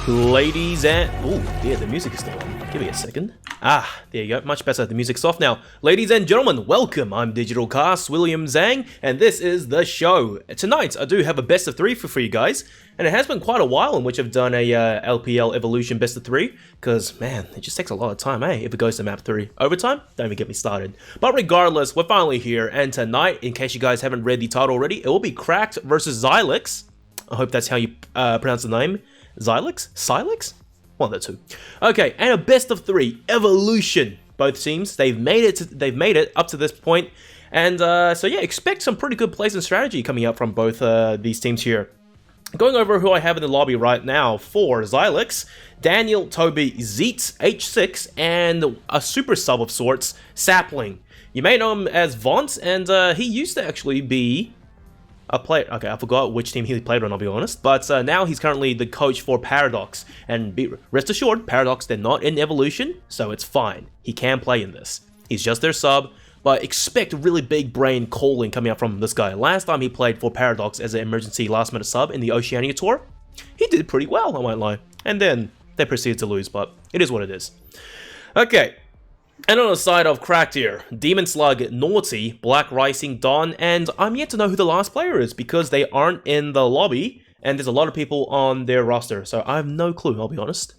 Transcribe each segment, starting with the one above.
Ladies and... oh dear, the music is still on. Give me a second. Ah, there you go. Much better. The music's off now. Ladies and gentlemen, welcome. I'm DigitalCasts, William Zhang, and this is the show. Tonight, I do have a best of 3 for you guys, and it has been quite a while in which I've done a LPL Evolution best of 3, because, man, it just takes a lot of time, eh, if it goes to map 3. Overtime? Don't even get me started. But regardless, we're finally here, and tonight, in case you guys haven't read the title already, it will be Cracked versus Sylyx. I hope that's how you pronounce the name. Sylyx? Sylyx? One of the two. Okay, and a best of 3 Evolution. Both teams, they've made it up to this point, and so yeah, expect some pretty good plays and strategy coming up from both these teams here. Going over who I have in the lobby right now for Sylyx: Daniel, Toby, Zeets, H6, and a super sub of sorts, Sapling. You may know him as Vaunt, and he used to actually be a player. Okay, I forgot which team he played on, I'll be honest. But now he's currently the coach for Paradox. And rest assured, Paradox, they're not in Evolution, so it's fine. He can play in this. He's just their sub, but expect really big brain calling coming out from this guy. Last time he played for Paradox as an emergency last-minute sub in the Oceania Tour, he did pretty well, I won't lie. And then they proceeded to lose, but it is what it is. Okay. And on the side of Cracked here, Demon Slug, Naughty, Black Rising, Dawn, and I'm yet to know who the last player is because they aren't in the lobby and there's a lot of people on their roster, so I have no clue, I'll be honest.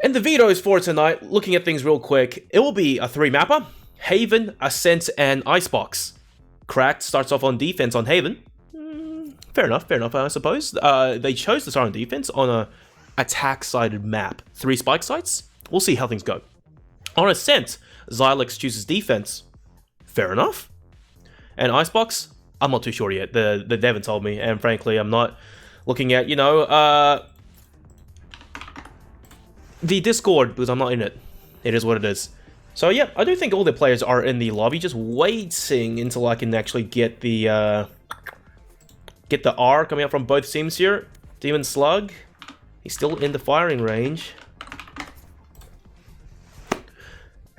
And the vetoes for tonight, looking at things real quick, it will be a 3-mapper, Haven, Ascent, and Icebox. Cracked starts off on defense on Haven. Fair enough, I suppose. They chose to start on defense on a attack-sided map. 3 spike sites? We'll see how things go. On Ascent, Sylyx chooses defense. Fair enough. And Icebox, I'm not too sure yet. The dev haven't told me, and frankly, I'm not looking at, you know, the Discord, because I'm not in it. It is what it is. So yeah, I do think all the players are in the lobby, just waiting until I can actually get the R coming out from both teams here. Demon Slug, he's still in the firing range.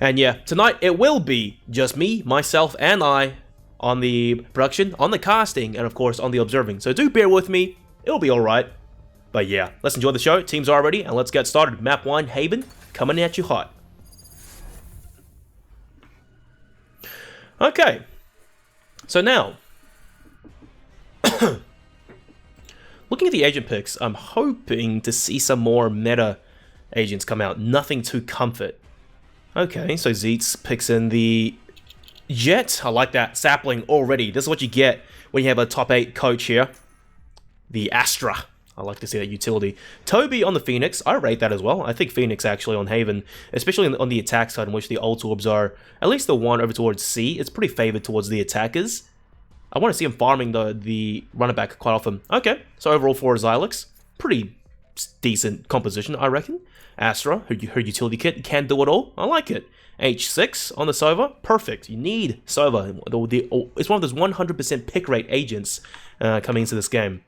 And yeah, tonight it will be just me, myself, and I on the production, on the casting, and of course on the observing. So do bear with me, it'll be alright. But yeah, let's enjoy the show, teams are ready, and let's get started. Map 1, Haven, coming at you hot. Okay, so now, looking at the agent picks, I'm hoping to see some more meta agents come out, nothing too comfort. Okay, so Zeets picks in the Jet. I like that. Sapling already. This is what you get when you have a top 8 coach here. The Astra. I like to see that utility. Toby on the Phoenix. I rate that as well. I think Phoenix actually on Haven, especially on the attack side in which the ult orbs are, at least the one over towards C, it's pretty favored towards the attackers. I want to see him farming the runner back quite often. Okay, so overall for Sylyx, pretty decent composition, I reckon. Astra, her utility kit, can do it all. I like it. H6 on the Sova, perfect. You need Sova. It's one of those 100% pick rate agents coming into this game.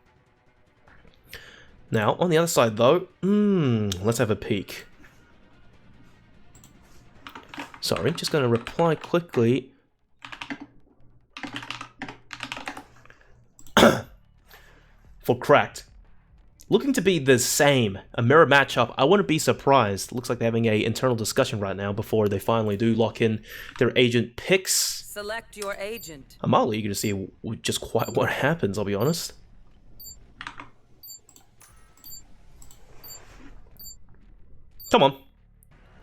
Now, on the other side though, let's have a peek. Sorry, just going to reply quickly. For Cracked. Looking to be the same, a mirror matchup. I wouldn't be surprised. Looks like they're having an internal discussion right now before they finally do lock in their agent picks. Select your agent. I'm mildly eager to see just quite what happens, I'll be honest. Come on.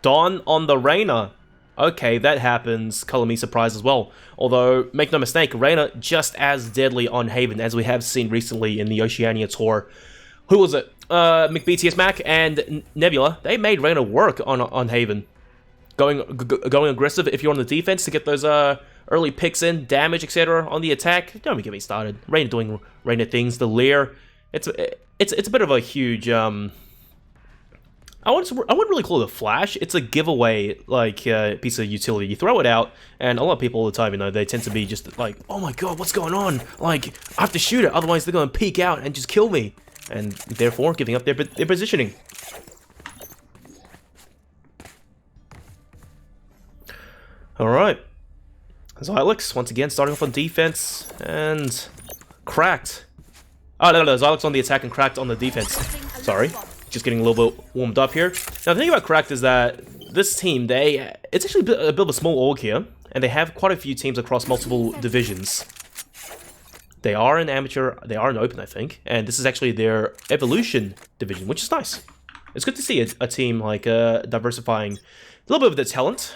Dawn on the Reyna. Okay, that happens. Color me surprised as well. Although, make no mistake, Reyna just as deadly on Haven as we have seen recently in the Oceania tour. Who was it? McBTS Mac and Nebula. They made Reyna work on Haven. Going aggressive if you're on the defense to get those early picks in, damage, etc. On the attack. Don't even get me started. Reyna doing Reyna things. The Leer. It's a bit of a huge I wouldn't really call it a flash. It's a giveaway, like, piece of utility. You throw it out, and a lot of people all the time, you know, they tend to be just like, oh my god, what's going on? Like, I have to shoot it, otherwise they're going to peek out and just kill me. And therefore, giving up their positioning. Alright. Sylyx, once again, starting off on defense, and Cracked. Oh, no, Sylyx on the attack and Cracked on the defense. Sorry. Just getting a little bit warmed up here. Now, the thing about Cracked is that this team, it's actually a bit of a small org here, and they have quite a few teams across multiple divisions. They are an amateur, they are an open, I think, and this is actually their evolution division, which is nice. It's good to see a team like diversifying a little bit of their talent,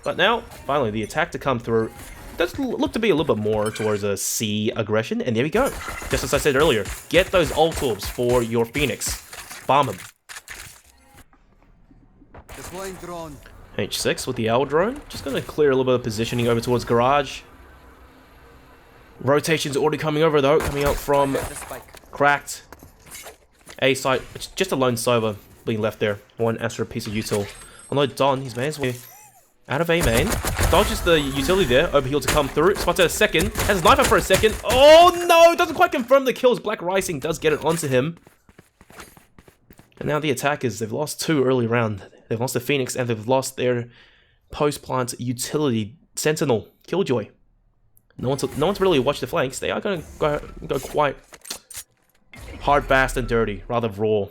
but now, finally, the attack to come through does look to be a little bit more towards a C aggression, and there we go. Just as I said earlier, get those ult orbs for your Phoenix. Bomb him. Drone. H6 with the Owl drone. Just going to clear a little bit of positioning over towards Garage. Rotation's already coming over though, coming out from Cracked. A site, it's just a lone Sova being left there. One Astra piece of util. Although Don, his man's way out of A main. Dodges the utility there, overheal to come through. Spots out a second, has a sniper for a second. Oh no, doesn't quite confirm the kills. Black Rising does get it onto him. And now the attackers, they've lost 2 early round. They've lost the Phoenix and they've lost their post-plant utility Sentinel, Killjoy. No one's really watched the flanks. They are going to go quite hard, fast, and dirty, rather raw.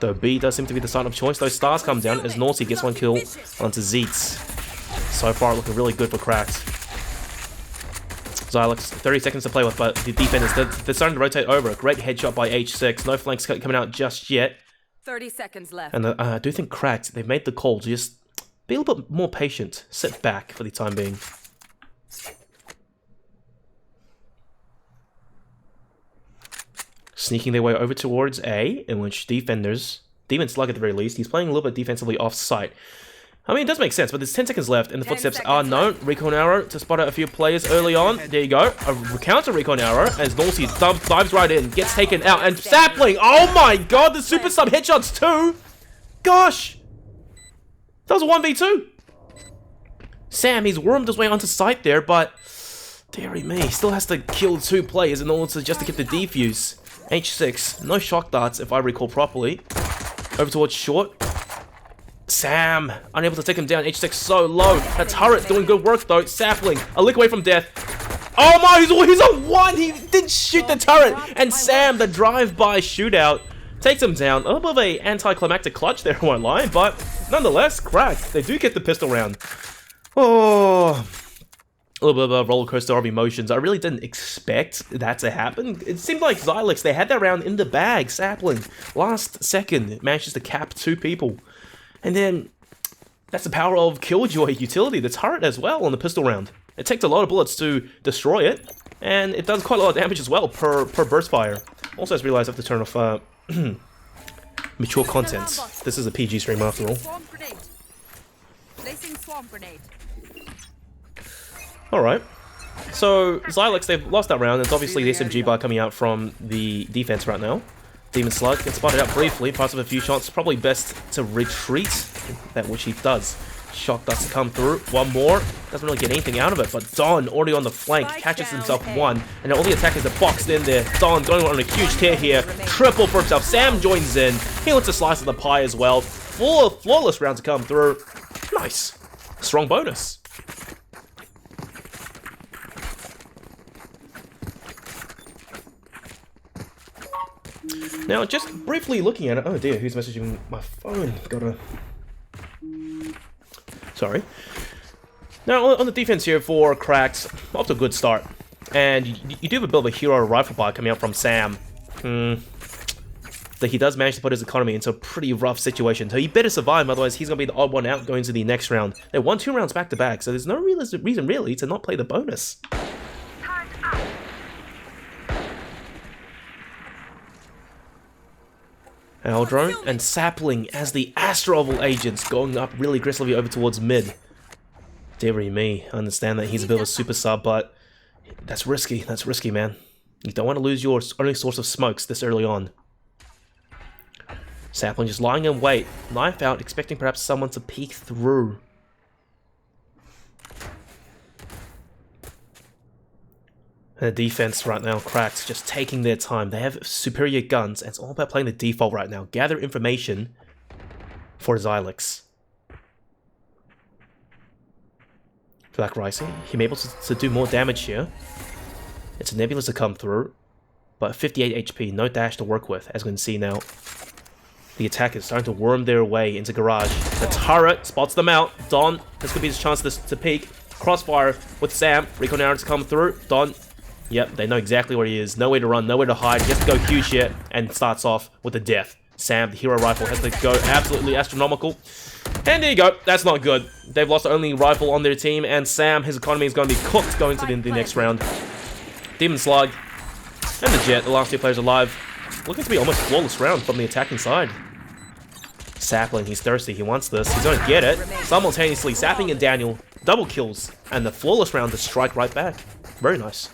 Though B does seem to be the side of choice. Those stars come down as Naughty gets 1 kill onto Zeets. So far, looking really good for Cracked. Sylyx, 30 seconds to play with, but the defenders, they're starting to rotate over. Great headshot by H6. No flanks coming out just yet. 30 seconds left. And I do think Cracked, they've made the call to just be a little bit more patient. Sit back for the time being. Sneaking their way over towards A, in which Demon Slug at the very least, he's playing a little bit defensively off-site. I mean, it does make sense, but there's 10 seconds left, and the footsteps are known. Recon arrow to spot out a few players early on. There you go. A counter recon arrow as Naughty dives right in, gets taken out, and Sapling! Oh my god, the super sub headshots too! Gosh! That was a 1v2! Sam, he's wormed his way onto site there, but dearie me, he still has to kill 2 players in order to just to get the defuse. H6, no shock darts if I recall properly. Over towards short. Sam, unable to take him down. H6 so low. That turret doing good work though. Sapling, a lick away from death. Oh my, he's a 1! He didn't shoot the turret! And Sam, the drive-by shootout, takes him down. A little bit of a anticlimactic clutch there, I won't lie, but nonetheless, Cracked. They do get the pistol round. Oh, a little bit of a roller coaster of emotions. I really didn't expect that to happen. It seemed like Sylyx, they had that round in the bag. Sapling, last second, manages to cap 2 people. And then, that's the power of Killjoy utility, the turret as well on the pistol round. It takes a lot of bullets to destroy it, and it does quite a lot of damage as well per burst fire. Also, I just realized I have to turn off mature content. This is a PG stream after all. Alright. So, Sylyx, they've lost that round. It's obviously the SMG bar coming out from the defense right now. Demon Slug gets spotted out briefly, passes a few shots. Probably best to retreat, that which he does. Shot does come through. One more. Doesn't really get anything out of it, but Don already on the flank catches himself one, and all the attackers are boxed in there. Don going on a huge tear here. Triple for himself. Sam joins in. He wants a slice of the pie as well. Flawless round to come through. Nice. Strong bonus. Now, just briefly looking at it. Oh dear, who's messaging my phone? Gotta. Sorry. Now, on the defense here for Cracks, off to a good start. And you do have a bit of a hero rifle fire coming out from Sam. That he does manage to put his economy into a pretty rough situation. So he better survive, otherwise he's going to be the odd one out going to the next round. They won 2 rounds back to back, so there's no reason really to not play the bonus. Aldrone and Sapling as the Astroval agents going up really aggressively over towards mid. Dearie me, I understand that he's a bit of a super sub, but that's risky, man. You don't want to lose your only source of smokes this early on. Sapling just lying in wait, knife out, expecting perhaps someone to peek through. And the defense right now, Cracks, just taking their time. They have superior guns, and it's all about playing the default right now. Gather information for Sylyx. Black Rising, he may be able to do more damage here. It's a Nebula to come through, but 58 HP, no dash to work with, as we can see now. The attackers starting to worm their way into Garage. The turret spots them out. Don, this could be his chance to peek. Crossfire with Sam. Recon arrow to come through. Don, yep, they know exactly where he is. Nowhere to run, nowhere to hide. He has to go huge here and starts off with a death. Sam, the hero rifle, has to go absolutely astronomical. And there you go. That's not good. They've lost the only rifle on their team, and Sam, his economy is going to be cooked going to the next round. Demon Slug and the Jet, the last 2 players alive. Looking to be almost flawless round from the attacking side. Sapling, he's thirsty. He wants this. He's going to get it. Simultaneously, Sapling and Daniel double kills, and the flawless round to strike right back. Very nice.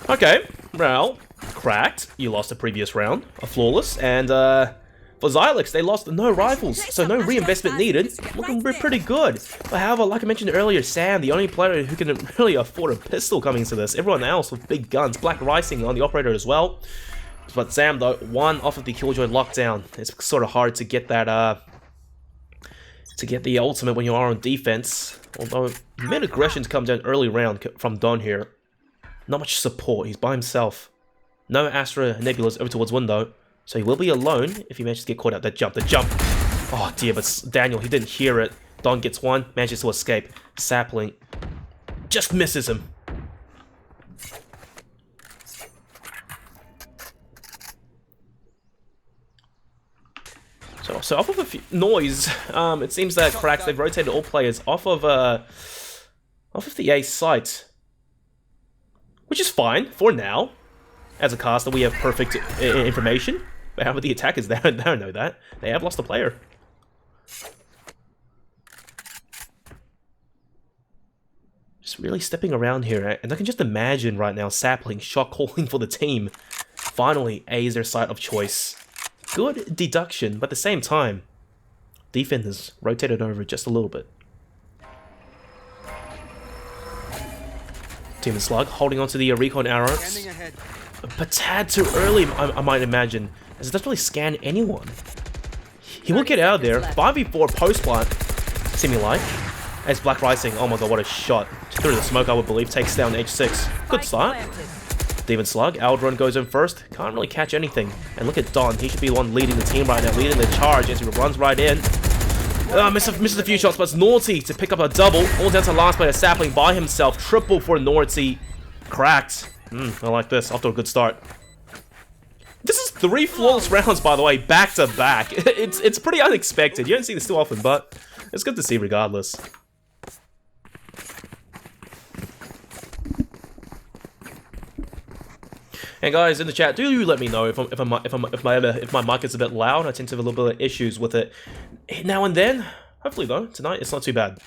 Okay, well, Cracked, you lost the previous round, a flawless, and for Sylyx, they lost no rifles, so no reinvestment needed, looking pretty good. But however, like I mentioned earlier, Sam, the only player who can really afford a pistol coming into this, everyone else with big guns, Black Rising on the operator as well. But Sam, though, 1 off of the Killjoy lockdown. It's sort of hard to get that, to get the ultimate when you are on defense. Although, mid aggressions come down early round from Don here. Not much support, he's by himself. No Astra Nebulas over towards window, so he will be alone if he manages to get caught out. The jump. Oh dear, but Daniel, he didn't hear it. Don gets one, manages to escape. Sapling just misses him. So off of a few noise, it seems that Cracks, they've rotated all players off of the A site. Which is fine, for now. As a caster, we have perfect information. But however, the attackers, they don't know that. They have lost a player. Just really stepping around here. And I can just imagine right now, Sapling shot calling for the team. Finally, A is their site of choice. Good deduction, but at the same time, defenders rotated over just a little bit. Demon Slug holding onto the recon arrows. A tad too early, I might imagine, as it doesn't really scan anyone. He will get out of there. 5v4 post-plant, seeming like. As Black Rising, oh my god, what a shot. Through the smoke, I would believe, takes down H6. Good start. Demon Slug, Aldron goes in first. Can't really catch anything. And look at Don, he should be the one leading the team right now, leading the charge as he runs right in. Misses a few shots, but it's Naughty to pick up a double. All down to last player, Sapling by himself. Triple for Naughty. Cracked. I like this. Off to a good start. This is 3 flawless rounds, by the way, back to back. It's pretty unexpected. You don't see this too often, but it's good to see regardless. And guys, in the chat, do let me know if my mic is a bit loud. I tend to have a little bit of issues with it now and then. Hopefully, though, tonight it's not too bad.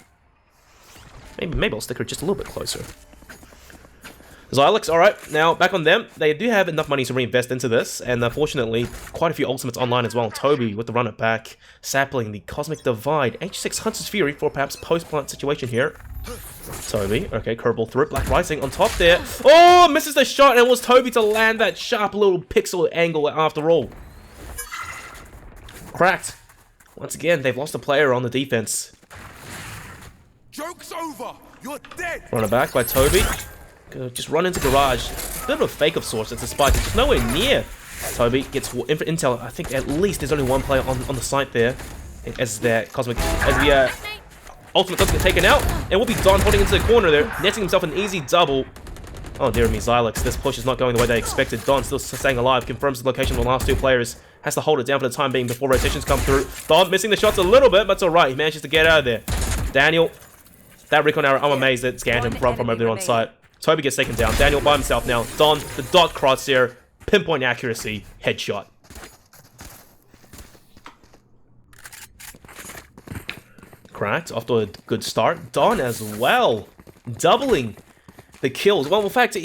Maybe I'll stick her just a little bit closer. Sylyx, alright, now back on them. They do have enough money to reinvest into this, and unfortunately, quite a few ultimates online as well. Toby with the run it back, Sapling, the Cosmic Divide, H6 Hunter's Fury for perhaps post-plant situation here. Toby, okay, curveball through it, Black Rising on top there. Oh, misses the shot, and it was Toby to land that sharp little pixel angle after all. Cracked. Once again, they've lost a player on the defense. Joke's over. You're dead. Run it back by Toby. Just run into garage. Bit of a fake of sorts. It's a spike. It's just nowhere near. Toby gets intel. I think at least there's only one player on the site there. As the ultimate does get taken out. And will be Don holding into the corner there, netting himself an easy double. Oh dear me, Sylyx. This push is not going the way they expected. Don still staying alive. Confirms the location of the last two players. Has to hold it down for the time being before rotations come through. Don missing the shots a little bit, but it's alright. He manages to get out of there. Daniel, that recon arrow, I'm amazed that scanned him from over there on site. Toby gets taken down. Daniel by himself now. Don, the dot crosshair, pinpoint accuracy, headshot. Cracked, off to a good start. Don as well, doubling the kills. Well, in fact,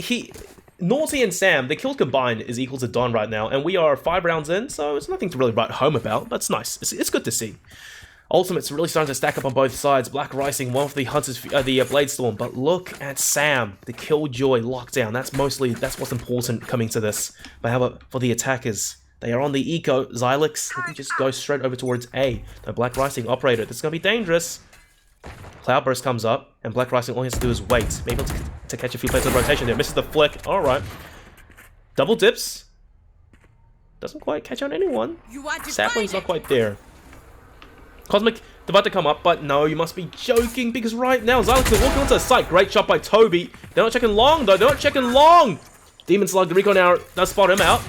Naughty and Sam, the kills combined is equal to Don right now, and we are 5 rounds in, so it's nothing to really write home about, but it's nice. It's good to see. Ultimate's really starting to stack up on both sides. Black Rising, one for the Hunters, the Bladestorm, but look at Sam, the Killjoy lockdown. That's what's important coming to this. But how about for the attackers? They are on the eco. Sylyx, let me just go straight over towards A. No, Black Rising operator. This is gonna be dangerous. Cloudburst comes up, and Black Rising all he has to do is wait. Maybe able to catch a few plays of rotation there. Misses the flick. All right. Double dips. Doesn't quite catch on anyone. Sapling's not quite there. Cosmic about to come up, but no, you must be joking, because right now Sylyx is walking onto the site. Great shot by Toby. They're not checking long, though. They're not checking long. Demon Slug, the recon arrow does spot him out.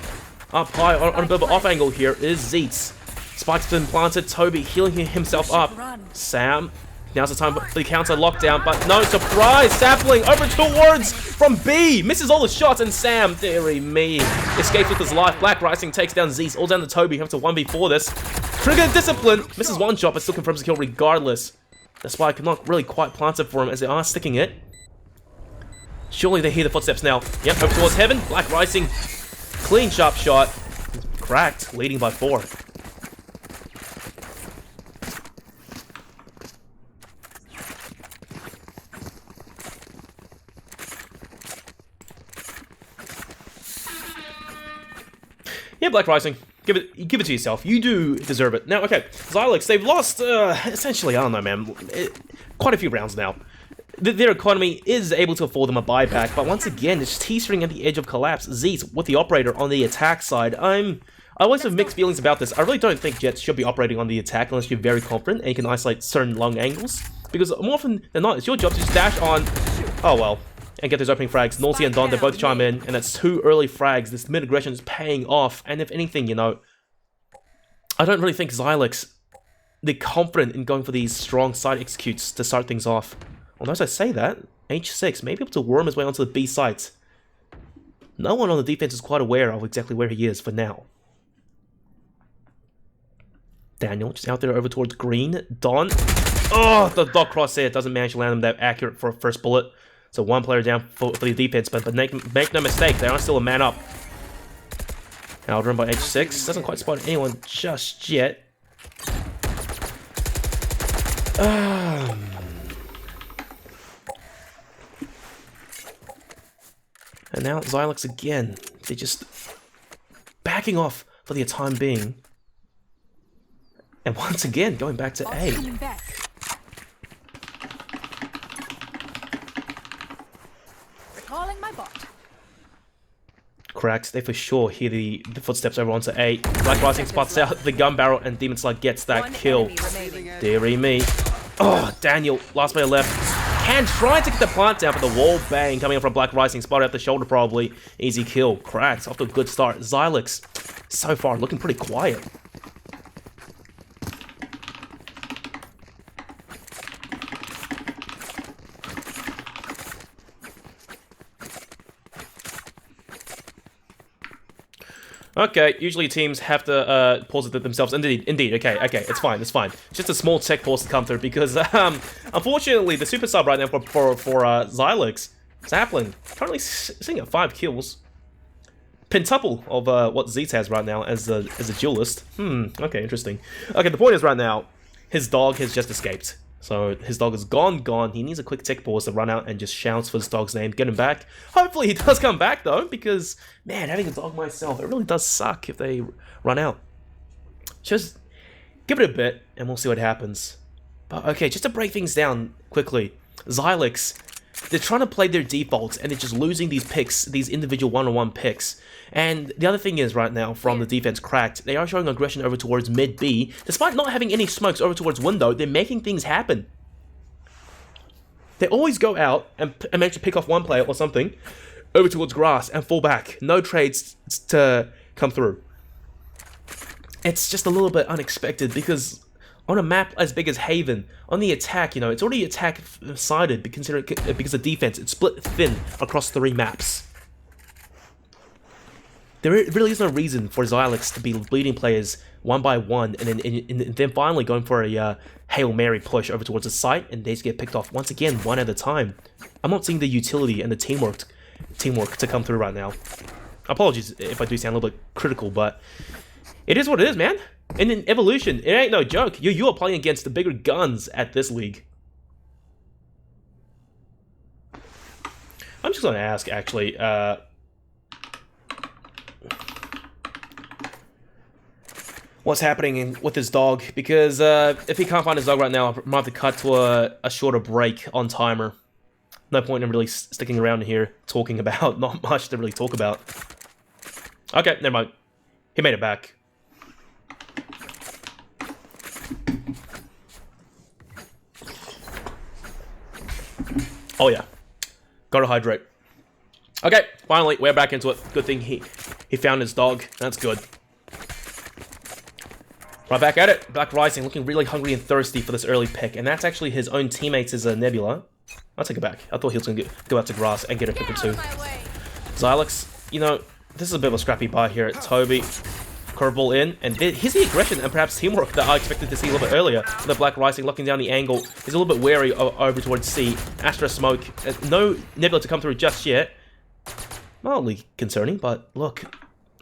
Up high on a bit of an off angle here is Zeets. Spike's been planted. Toby healing himself up. Sam. Now's the time for the counter lockdown, but no surprise. Sapling over towards from B. Misses all the shots, and Sam, dearie me, escapes with his life. Black Rising takes down Zeets. All down to Toby. Have to 1v4 this. Trigger discipline. Misses one shot, but still confirms the kill regardless. The spike not really quite planted for him as they are sticking it. Surely they hear the footsteps now. Yep, over towards heaven. Black Rising. Clean, sharp shot. Cracked, leading by 4. Yeah, Black Rising. Give it to yourself. You do deserve it. Now, okay, Sylyx, they've lost, essentially, I don't know, man, quite a few rounds now. Their economy is able to afford them a buyback, but once again, it's teetering at the edge of collapse. Zeets with the operator on the attack side. I always have mixed feelings about this. I really don't think Jets should be operating on the attack unless you're very confident and you can isolate certain long angles. Because more often than not, it's your job to just dash on, oh well, and get those opening frags. Naughty and Don, they both chime in, and that's 2 early frags. This mid-aggression is paying off, and if anything, you know, I don't really think Sylyx, they're confident in going for these strong side executes to start things off. Although as I say that, H6 may be able to worm his way onto the B site. No one on the defense is quite aware of exactly where he is for now. Daniel just out there over towards green. Don. Oh, the dot crosshair doesn't manage to land him that accurate for a first bullet. So 1 player down for the defense, but make no mistake, they are still a man up. Outrun by H6. Doesn't quite spot anyone just yet. And now Sylyx again. They're just backing off for the time being. And once again, going back to A. Calling my bot. Cracked. They for sure hear the footsteps over onto A. Black Rising spots out the gun barrel, and Demon Slug gets that kill. Dearie me. Oh, Daniel, last player left. Can try to get the plant down, but the wall bang coming up from Black Rising, spotted at the shoulder probably. Easy kill. Cracked. Off to a good start. Sylyx, so far, looking pretty quiet. Okay, usually teams have to pause it themselves. Indeed. Okay, it's fine. It's just a small tech pause to come through because, unfortunately, the super sub right now for Sylyx Sapling, currently sitting at 5 kills. Pentuple of what Zeets has right now as a duelist. Okay, interesting. Okay, the point is right now, his dog has just escaped. So his dog is gone. He needs a quick tick pause to run out and just shouts for his dog's name, get him back. Hopefully he does come back though, because man, having a dog myself, it really does suck if they run out. Just give it a bit and we'll see what happens. But okay, just to break things down quickly, Sylyx, they're trying to play their defaults and they're just losing these picks, these individual one-on-one picks. And the other thing is right now, from the defense cracked, they are showing aggression over towards mid B. Despite not having any smokes over towards window, they're making things happen. They always go out and manage to pick off one player or something over towards grass and fall back. No trades to come through. It's just a little bit unexpected because on a map as big as Haven, on the attack, you know, it's already attack-sided because of defense. It's split thin across 3 maps. There really is no reason for Sylyx to be bleeding players one by one and then finally going for a Hail Mary push over towards the site and they just get picked off once again, one at a time. I'm not seeing the utility and the teamwork to come through right now. Apologies if I do sound a little bit critical, but it is what it is, man. And in Evolution, it ain't no joke. You are playing against the bigger guns at this league. I'm just going to ask, actually, what's happening with his dog, because if he can't find his dog right now, I might have to cut to a shorter break on timer. No point in really sticking around here talking about, not much to really talk about. Okay, never mind. He made it back. Oh yeah, gotta hydrate. Okay, finally, we're back into it. Good thing he found his dog. That's good. Right back at it. Black Rising looking really hungry and thirsty for this early pick. And that's actually his own teammates as a Nebula. I'll take it back. I thought he was going to go out to grass and get a pick or two. Sylyx, you know, this is a bit of a scrappy buy here at Toby. Curveball in. And here's the aggression and perhaps teamwork that I expected to see a little bit earlier. The Black Rising locking down the angle. He's a little bit wary over towards C. Astra smoke. No Nebula to come through just yet. Mildly concerning, but look.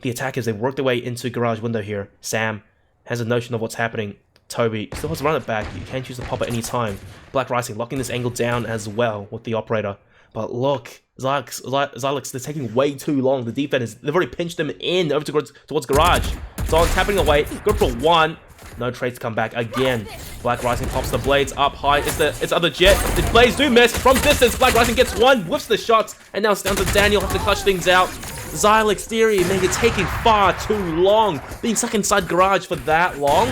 The attackers, they've worked their way into garage window here. Sam has a notion of what's happening. Toby still has to run it back. You can choose to pop at any time. Black Rising locking this angle down as well with the operator. But look, Sylyx, they're taking way too long. The defenders, they've already pinched them in over towards garage. Zon tapping away, good for 1. No trades to come back again. Black Rising pops the blades up high. It's other jet. The blades do miss from distance. Black Rising gets 1, whiffs the shots, and now it's down to Daniel. Have to clutch things out. Sylyx theory, man, you're taking far too long. Being stuck inside garage for that long,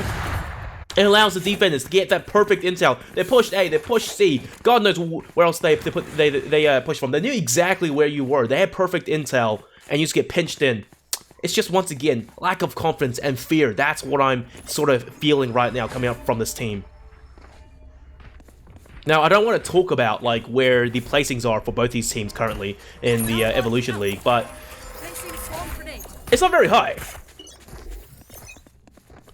it allows the defenders to get that perfect intel. They pushed A, they pushed C. God knows where else they pushed from. They knew exactly where you were. They had perfect intel, and you just get pinched in. It's just, once again, lack of confidence and fear. That's what I'm sort of feeling right now coming up from this team. Now, I don't want to talk about like where the placings are for both these teams currently in the Evolution League, but it's not very high.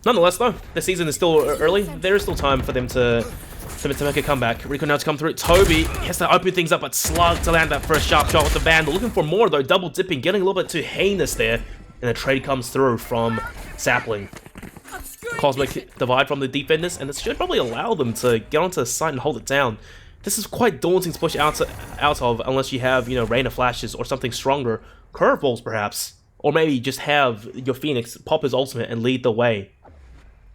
Nonetheless, though, the season is still early. There is still time for them to make a comeback. Rico now to come through. Toby has to open things up, but Slug to land that first sharp shot with the Vandal. Looking for more, though. Double dipping, getting a little bit too heinous there. And a trade comes through from Sapling. Cosmic divide from the defenders, and this should probably allow them to get onto the site and hold it down. This is quite daunting to push out of unless you have, you know, Rain of Flashes or something stronger. Curveballs, perhaps. Or maybe just have your Phoenix pop his ultimate and lead the way.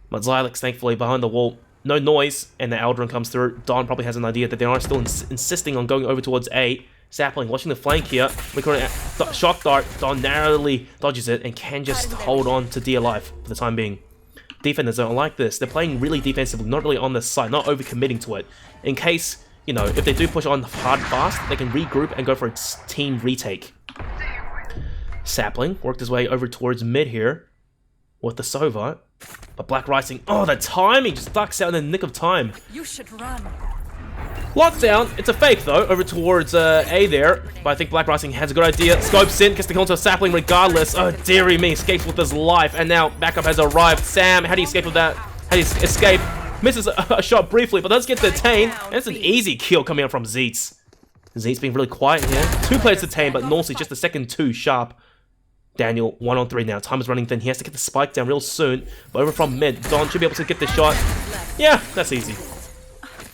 But Sylyx, thankfully, behind the wall. No noise, and the Aldrin comes through. Don probably has an idea that they are still insisting on going over towards A. Sapling watching the flank here. Shock Dart. Don narrowly dodges it and can just hold on to dear life for the time being. Defenders don't like this. They're playing really defensively, not really on this side, not overcommitting to it. In case, you know, if they do push on hard fast, they can regroup and go for a team retake. Sapling worked his way over towards mid here with the Sova. But Black Rising, oh, the timing just ducks out in the nick of time. You should run. Lockdown, it's a fake though, over towards A there. But I think Black Rising has a good idea. Scopes in, gets the kill to a Sapling regardless. Oh, dearie me, escapes with his life. And now backup has arrived. Sam, how do you escape with that? How do you escape? Misses a shot briefly, but does get detained. And it's an easy kill coming out from Zeets. Z's being really quiet here. 2 players to tame, but Naughty just a second too sharp. Daniel, 1-on-3 now. Time is running thin. He has to get the spike down real soon. But over from mid, Don should be able to get the shot. Yeah, that's easy.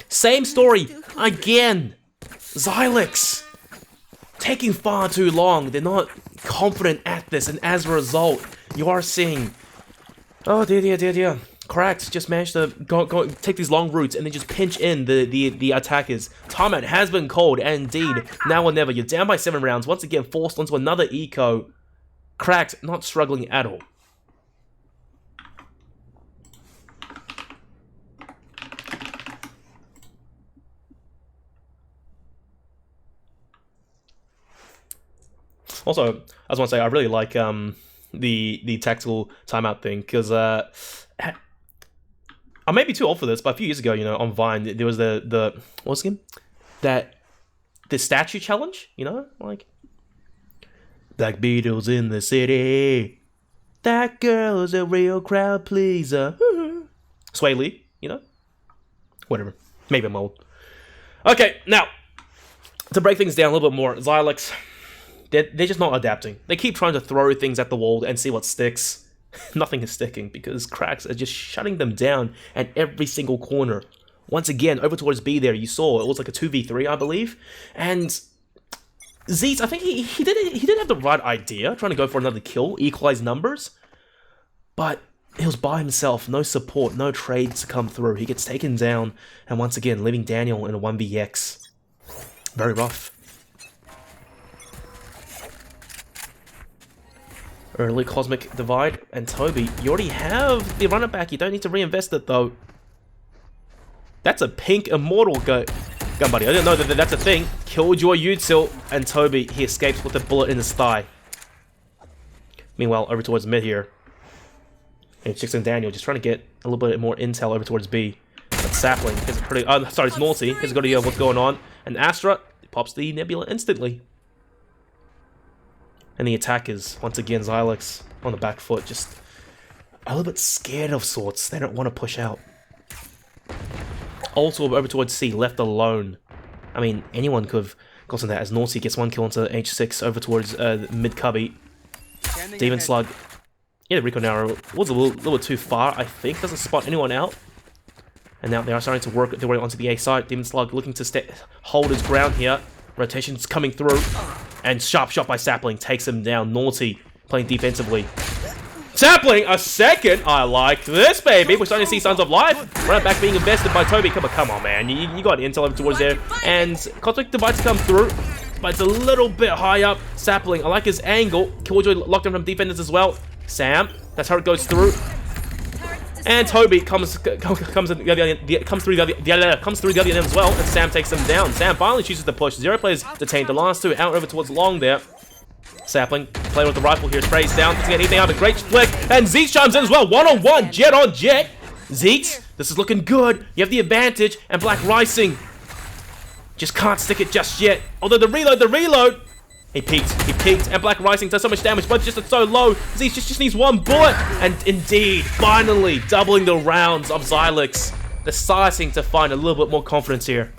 Same story again. Sylyx taking far too long. They're not confident at this, and as a result, you are seeing, oh dear. Cracked just managed to go take these long routes and then just pinch in the attackers. Timeout has been called, and indeed, now or never. You're down by 7 rounds. Once again, forced onto another eco. Cracked, not struggling at all. Also, I just want to say I really like the tactical timeout thing, because I may be too old for this, but a few years ago, you know, on Vine, there was the what's the game? The statue challenge, you know, like Black Beatles in the city. That girl's a real crowd pleaser. Sway Lee, you know, whatever. Maybe I'm old. Okay, now to break things down a little bit more, Sylyx. They're just not adapting. They keep trying to throw things at the wall and see what sticks. Nothing is sticking because cracks are just shutting them down at every single corner. Once again, over towards B there, you saw it was like a 2v3, I believe. And Zeets, I think he did have the right idea, trying to go for another kill, equalize numbers. But he was by himself, no support, no trades to come through. He gets taken down, and once again, leaving Daniel in a 1vx. Very rough. Early Cosmic Divide, and Toby, you already have the runner back, you don't need to reinvest it though. That's a pink Immortal gun buddy, I didn't know that that's a thing. Killjoy Util, and Toby, he escapes with a bullet in his thigh. Meanwhile, over towards mid here. And Chicks and Daniel just trying to get a little bit more intel over towards B. But Sapling is pretty, sorry, it's Naughty, he's got to hear what's going on. And Astra pops the Nebula instantly. And the attackers, once again, Sylyx on the back foot, just a little bit scared of sorts. They don't want to push out. Also over towards C, left alone. I mean, anyone could have gotten that as Naughty gets 1 kill into H6 over towards mid cubby. Demon Slug. Yeah, the recon arrow was a little too far, I think. Doesn't spot anyone out. And now they are starting to work their way onto the A side. Demon Slug looking to hold his ground here. Rotations coming through. And sharp shot by Sapling takes him down. Naughty playing defensively. Sapling, a second. I like this, baby. We're starting to see signs of life. Right back being invested by Toby. Come on, man. You got intel over towards there. And Cosmic Divide to come through. But it's a little bit high up. Sapling, I like his angle. Killjoy locked in from defenders as well. Sam, that's how it goes through. And Toby comes through the other end as well, and Sam takes them down. Sam finally chooses to push. 0 players detained. The last 2 out over towards long there. Sapling playing with the rifle here. Sprays down. Doesn't get anything out of a great flick. And Zeeks chimes in as well. 1-on-1. Jet on jet. Zeeks, this is looking good. You have the advantage. And Black Rising just can't stick it just yet. Although the reload. He peeked, and Black Rising does so much damage, but just so low. Zeeks just needs 1 bullet. And indeed, finally, doubling the rounds of Sylyx. Deciding to find a little bit more confidence here.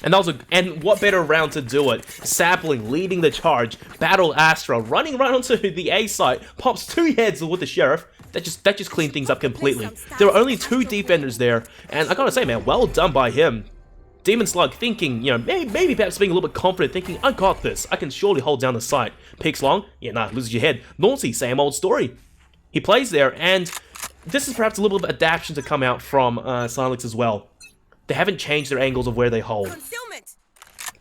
And and what better round to do it? Sapling leading the charge, Battle Astra, running right onto the A site, pops 2 heads with the Sheriff. That just cleaned things up completely. There were only 2 defenders there, and I gotta say, man, well done by him. Demon Slug thinking, you know, maybe perhaps being a little bit confident, thinking, I got this. I can surely hold down the site. Peeks long, yeah, nah, loses your head. Naughty, same old story. He plays there, and this is perhaps a little bit of adaptation to come out from Sylyx as well. They haven't changed their angles of where they hold.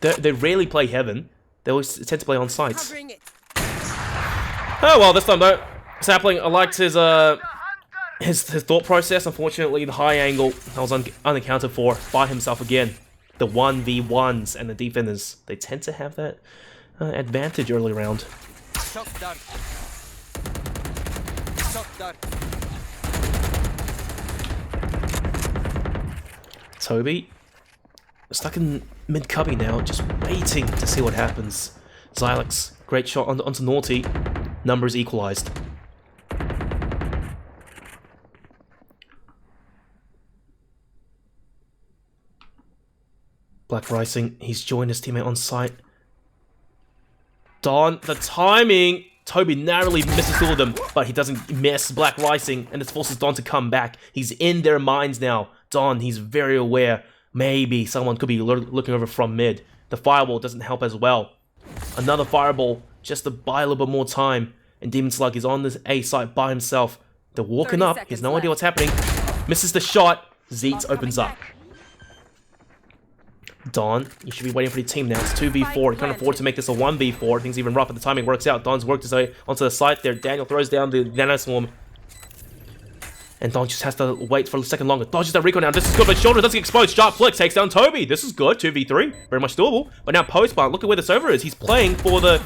They rarely play heaven. They always tend to play on sites. Oh well, this time though, Sapling, I liked his thought process. Unfortunately, the high angle was unaccounted for by himself again. The 1v1s and the defenders, they tend to have that advantage early round. Toby, stuck in mid-cubby now, just waiting to see what happens. Sylyx, great shot onto Naughty. Numbers equalized. Black Rising, he's joined his teammate on site. Don, the timing! Toby narrowly misses two of them, but he doesn't miss Black Rising, and this forces Don to come back. He's in their minds now. Don, he's very aware. Maybe someone could be looking over from mid. The fireball doesn't help as well. Another fireball, just to buy a little bit more time. And Demon Slug is on this A site by himself. They're walking up, he has no idea what's happening. Misses the shot, Zeet opens up. Don, you should be waiting for the team now. It's 2v4. He can't afford to make this a 1v4. Things even rough, but the timing works out. Don's worked his way onto the site there. Daniel throws down the Nano Swarm. And Don just has to wait for a second longer. Dodges that recon now. This is good, but shoulder doesn't get exposed. Sharp flick takes down Toby. This is good. 2v3. Very much doable. But now post plant, look at where the server is. He's playing for the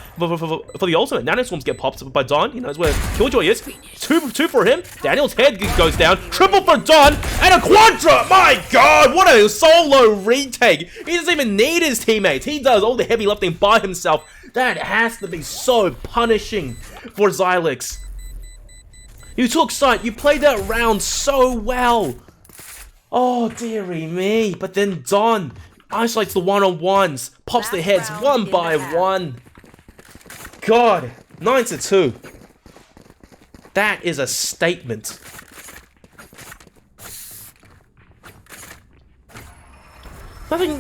ultimate. Nano Swarms get popped by Don. He knows where Killjoy is. Two for him. Daniel's head goes down. Triple for Don. And a quadra! My god! What a solo retake! He doesn't even need his teammates. He does all the heavy lifting by himself. That has to be so punishing for Sylyx. You took sight, you played that round so well. Oh, dearie me. But then Don isolates the one-on-ones, pops the heads one by one. God, 9-2. That is a statement.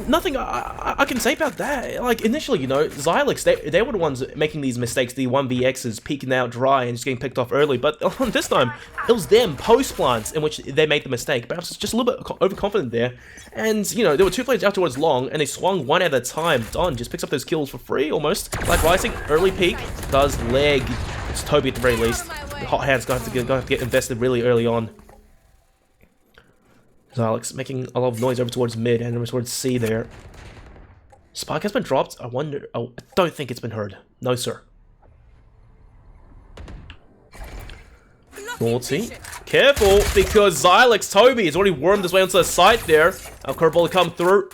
Nothing I can say about that. Like, initially, you know, Sylyx, they were the ones making these mistakes, the 1vx's peeking out dry and just getting picked off early, but this time, it was them, post-plants, in which they made the mistake. Perhaps it's just a little bit overconfident there. And, you know, there were two players afterwards long, and they swung one at a time. Don just picks up those kills for free, almost. Black Rising, early peek, does leg. It's Toby at the very least. The hot hand's gonna have to get invested really early on. Sylyx making a lot of noise over towards mid and over towards C there. Spike has been dropped. I wonder. Oh, I don't think it's been heard. No, sir. Naughty. Careful, because Sylyx Toby has already wormed his way onto the site there. A curveball will come through.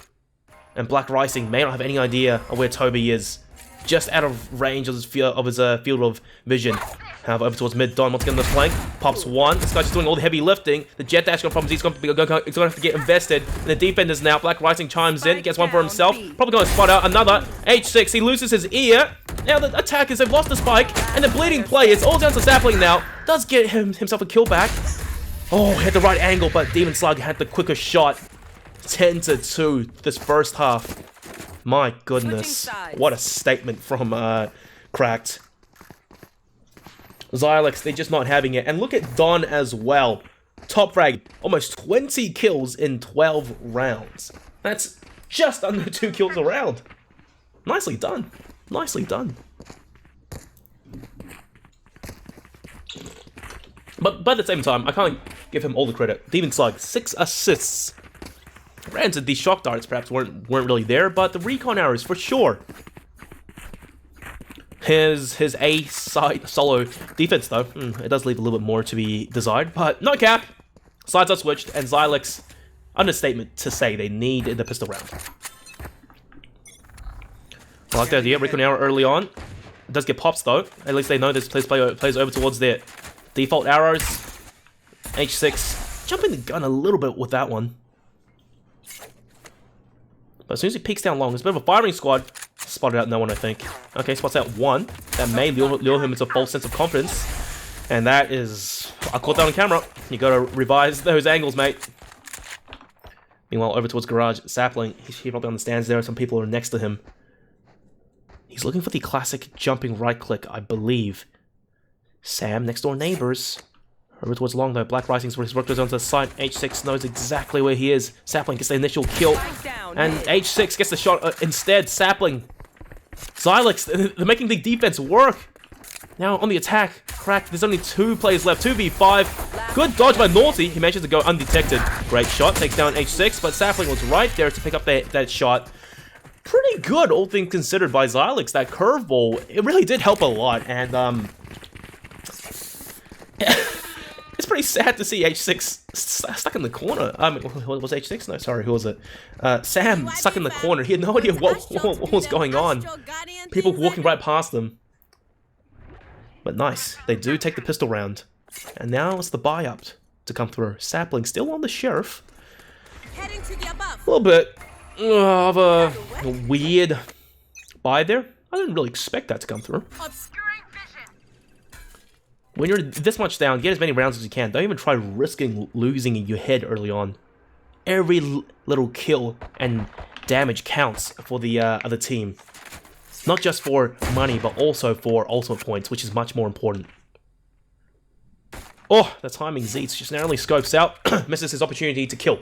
And Black Rising may not have any idea of where Toby is. Just out of range of his field of vision. However, over towards mid, Don once again on the flank. Pops one. This guy's just doing all the heavy lifting. The jet dash from he's going to have to get invested. And the defenders now. Black Rising chimes in. Gets one for himself. Probably going to spot out another. H6. He loses his ear. Now the attackers have lost the spike. And the bleeding players all down to Sapling now. Does get himself a kill back. Oh, hit the right angle, but Demon Slug had the quicker shot. 10-2 this first half. My goodness. What a statement from Cracked. Sylyx, they're just not having it. And look at Don as well. Top frag. Almost 20 kills in 12 rounds. That's just under 2 kills a round. Nicely done. Nicely done. But at the same time, I can't give him all the credit. Demon Slug, 6 assists. Granted, these shock darts perhaps weren't really there, but the recon arrows for sure. His A side solo defense though, it does leave a little bit more to be desired, but no cap. Sides are switched, and Sylyx, understatement to say they need the pistol round. I like the idea. Recon arrow early on. It does get pops though. At least they know this plays over towards their default arrows. H6 jumping the gun a little bit with that one. But as soon as he peeks down long, it's a bit of a firing squad. Spotted out no one, I think. Okay, spots out one. That may lure him into a false sense of confidence. And that is... I caught that on camera. You gotta revise those angles, mate. Meanwhile, over towards Garage, Sapling. He probably understands there. Some people are next to him. He's looking for the classic jumping right click, I believe. Sam, next door neighbors. Over towards long though. Black Rising's where his work goes onto the side. H6 knows exactly where he is. Sapling gets the initial kill. And H6 gets the shot instead. Sapling. Sylyx, they're making the defense work. Now on the attack. Cracked. There's only 2 players left. 2v5. Good dodge by Naughty. He manages to go undetected. Great shot. Takes down H6. But Sapling was right there to pick up that shot. Pretty good, all things considered, by Sylyx. That curveball, it really did help a lot. And, it's pretty sad to see H6 stuck in the corner. Was H6? No, sorry, who was it? Sam stuck in the corner. He had no idea what was going on. People walking right past them. But nice. They do take the pistol round. And now it's the buy-up to come through. Sapling still on the sheriff. A little bit of a weird buy there. I didn't really expect that to come through. Obscuring vision. When you're this much down, get as many rounds as you can. Don't even try risking losing your head early on. Every little kill and damage counts for the other team. Not just for money, but also for ultimate points, which is much more important. Oh, the timing. Zeets just narrowly scopes out, misses his opportunity to kill.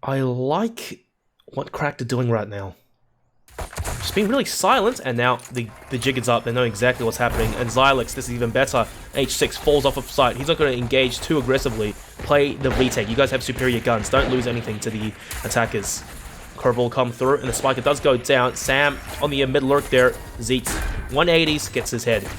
I like what Cracked are doing right now. Just being really silent, and now the jig is up. They know exactly what's happening. And Sylyx, this is even better. H6 falls off of sight. He's not going to engage too aggressively. Play the retake. You guys have superior guns. Don't lose anything to the attackers. Curveball come through, and the spiker does go down. Sam on the mid lurk there. Zeets 180s, gets his head.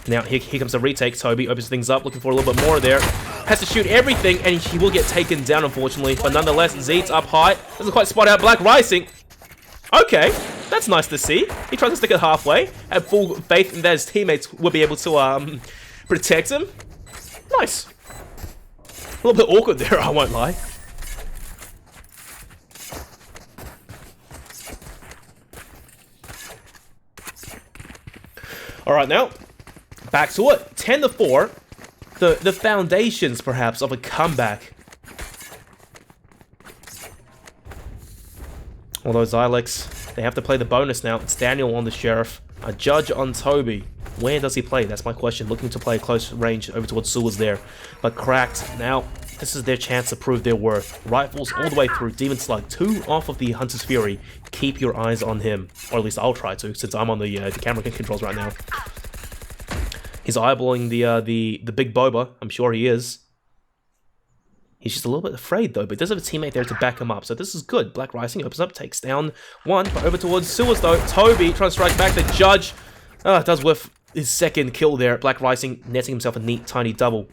Now here comes the retake. Toby opens things up, looking for a little bit more there. Has to shoot everything, and he will get taken down, unfortunately. But nonetheless, Zeets up high. Doesn't quite spot out Black Rising. Okay, that's nice to see. He tries to stick it halfway. Had full faith that his teammates would be able to protect him. Nice. A little bit awkward there, I won't lie. Alright, now, back to it. 10-4. The foundations, perhaps, of a comeback. Although Sylyx, they have to play the bonus now. It's Daniel on the Sheriff. A Judge on Toby. Where does he play? That's my question. Looking to play close range over towards Sewers there. But Cracked, now, this is their chance to prove their worth. Rifles all the way through. Demon Slug, 2 off of the Hunter's Fury. Keep your eyes on him. Or at least I'll try to, since I'm on the camera controls right now. He's eyeballing the big boba. I'm sure he is. He's just a little bit afraid though, but does have a teammate there to back him up, so this is good. Black Rising opens up, takes down one, but over towards Sewers though. Toby trying to strike back. The Judge does whiff his second kill there. Black Rising netting himself a neat tiny double.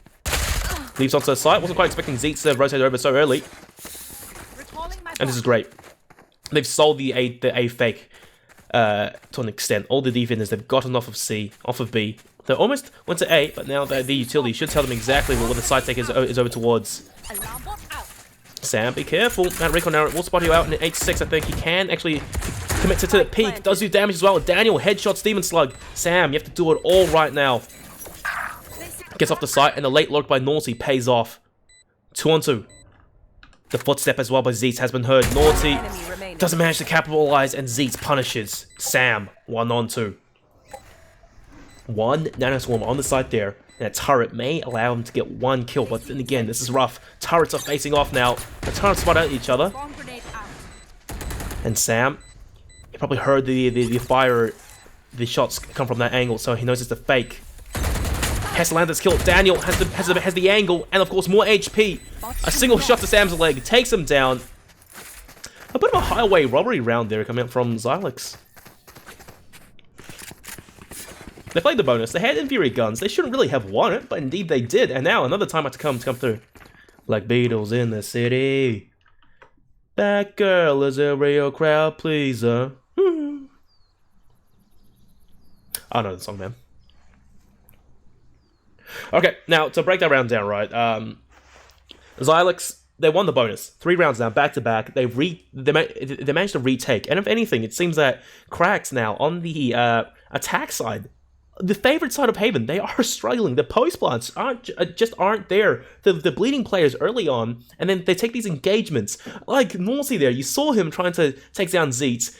Leaps onto the site. Wasn't quite expecting Zeets to rotate over so early. And this is great. They've sold the A fake to an extent. All the defenders, they've gotten off of C, off of B. They almost went to A, but now the utility should tell them exactly where the side take is over towards. Sam, be careful. That recon arrow will spot you out in H6. I think he can actually commit to the peak. Does do damage as well. Daniel, headshots, Demon Slug. Sam, you have to do it all right now. Gets off the site, and the late lurk by Naughty pays off. 2-on-2. The footstep as well by Zeets has been heard. Naughty doesn't manage to capitalize, and Zeets punishes Sam. 1-on-2. 1 nanoswarm on the site there. And a turret may allow him to get 1 kill, but then again, this is rough. Turrets are facing off now. The turrets spot out each other. And Sam, he probably heard the fire, the shots come from that angle, so he knows it's a fake. Has to land this kill. Daniel has the angle, and of course more HP. A single shot to Sam's leg takes him down. A bit of a highway robbery round there coming up from Sylyx. They played the bonus. They had inferior guns. They shouldn't really have won it, but indeed they did. And now another time to come through. Like Beatles in the city. That girl is a real crowd pleaser. I know the song, man. Okay, now to break that round down, right? Sylyx, they won the bonus. 3 rounds now, back to back. They managed to retake. And if anything, it seems that Cracked now on the attack side, the favorite side of Haven, they are struggling. The post plants just aren't there. The bleeding players early on, and then they take these engagements. Like Naughty there, you saw him trying to take down Zeets.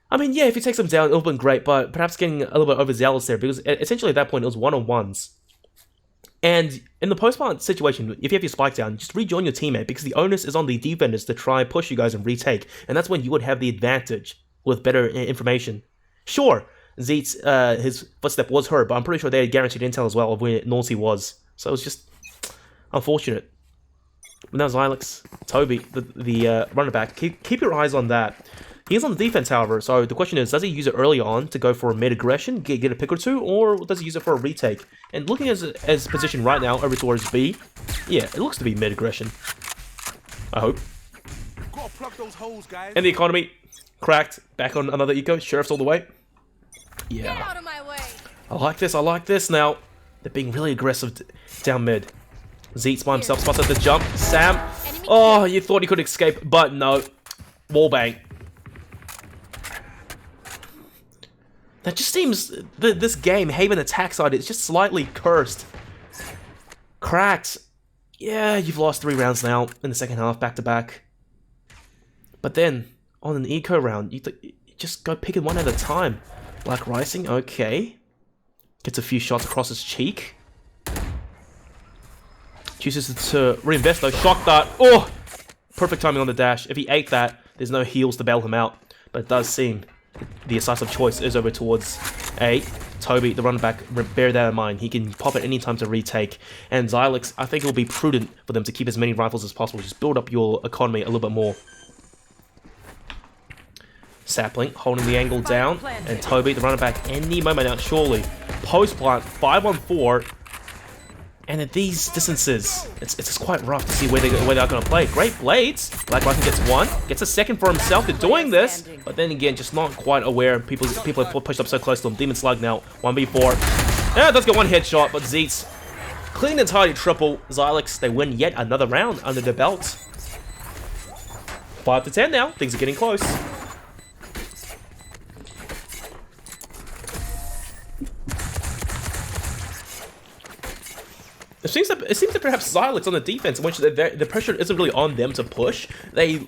I mean, yeah, if he takes them down, it would have been great, but perhaps getting a little bit overzealous there, because essentially at that point it was 1-on-1s. And in the post plant situation, if you have your spike down, just rejoin your teammate, because the onus is on the defenders to try and push you guys and retake, and that's when you would have the advantage with better information. Sure, Zeets, his footstep was heard, but I'm pretty sure they had guaranteed intel as well of where Naughty was. So it was just unfortunate. But now Sylyx, Toby, the runner back, keep your eyes on that. He's on the defense, however, so the question is, does he use it early on to go for a mid-aggression, get a pick or two, or does he use it for a retake? And looking at his position right now over towards B, yeah, it looks to be mid-aggression. I hope. Gotta plug those holes, guys. And the economy, Cracked. Back on another eco. Sheriff's all the way. Get Yeah. out of my way. I like this. I like this now. They're being really aggressive down mid. Zeet's by himself. Spots at the jump. Sam. Oh, you thought he could escape, but no. Wallbang. That just seems... This game, Haven attack side, it's just slightly cursed. Cracked. Yeah, you've lost 3 rounds now in the second half, back to back. But then, on an eco round, you just go picking one at a time. Black Rising, okay. Gets a few shots across his cheek. Chooses to reinvest though. Shock dart. Oh! Perfect timing on the dash. If he ate that, there's no heals to bail him out. But it does seem the decisive choice is over towards A. Toby, the running back, bear that in mind. He can pop at any time to retake. And Sylyx, I think it will be prudent for them to keep as many rifles as possible. Just build up your economy a little bit more. Sapling holding the angle down. And Toby, the running back, any moment now, surely. Post plant, 5-on-4. And at these distances, it's quite rough to see where they're going to play. Great Blades. Black Rising gets 1. Gets a second for himself. They're doing this. But then again, just not quite aware. People have pushed up so close to him. Demon Slug now. 1v4. Yeah, it does get 1 headshot, but Zeet's clean and tidy triple. Sylyx, they win yet another round under their belt. 5-10 now. Things are getting close. It seems that perhaps Sylyx on the defense, in which the pressure isn't really on them to push. I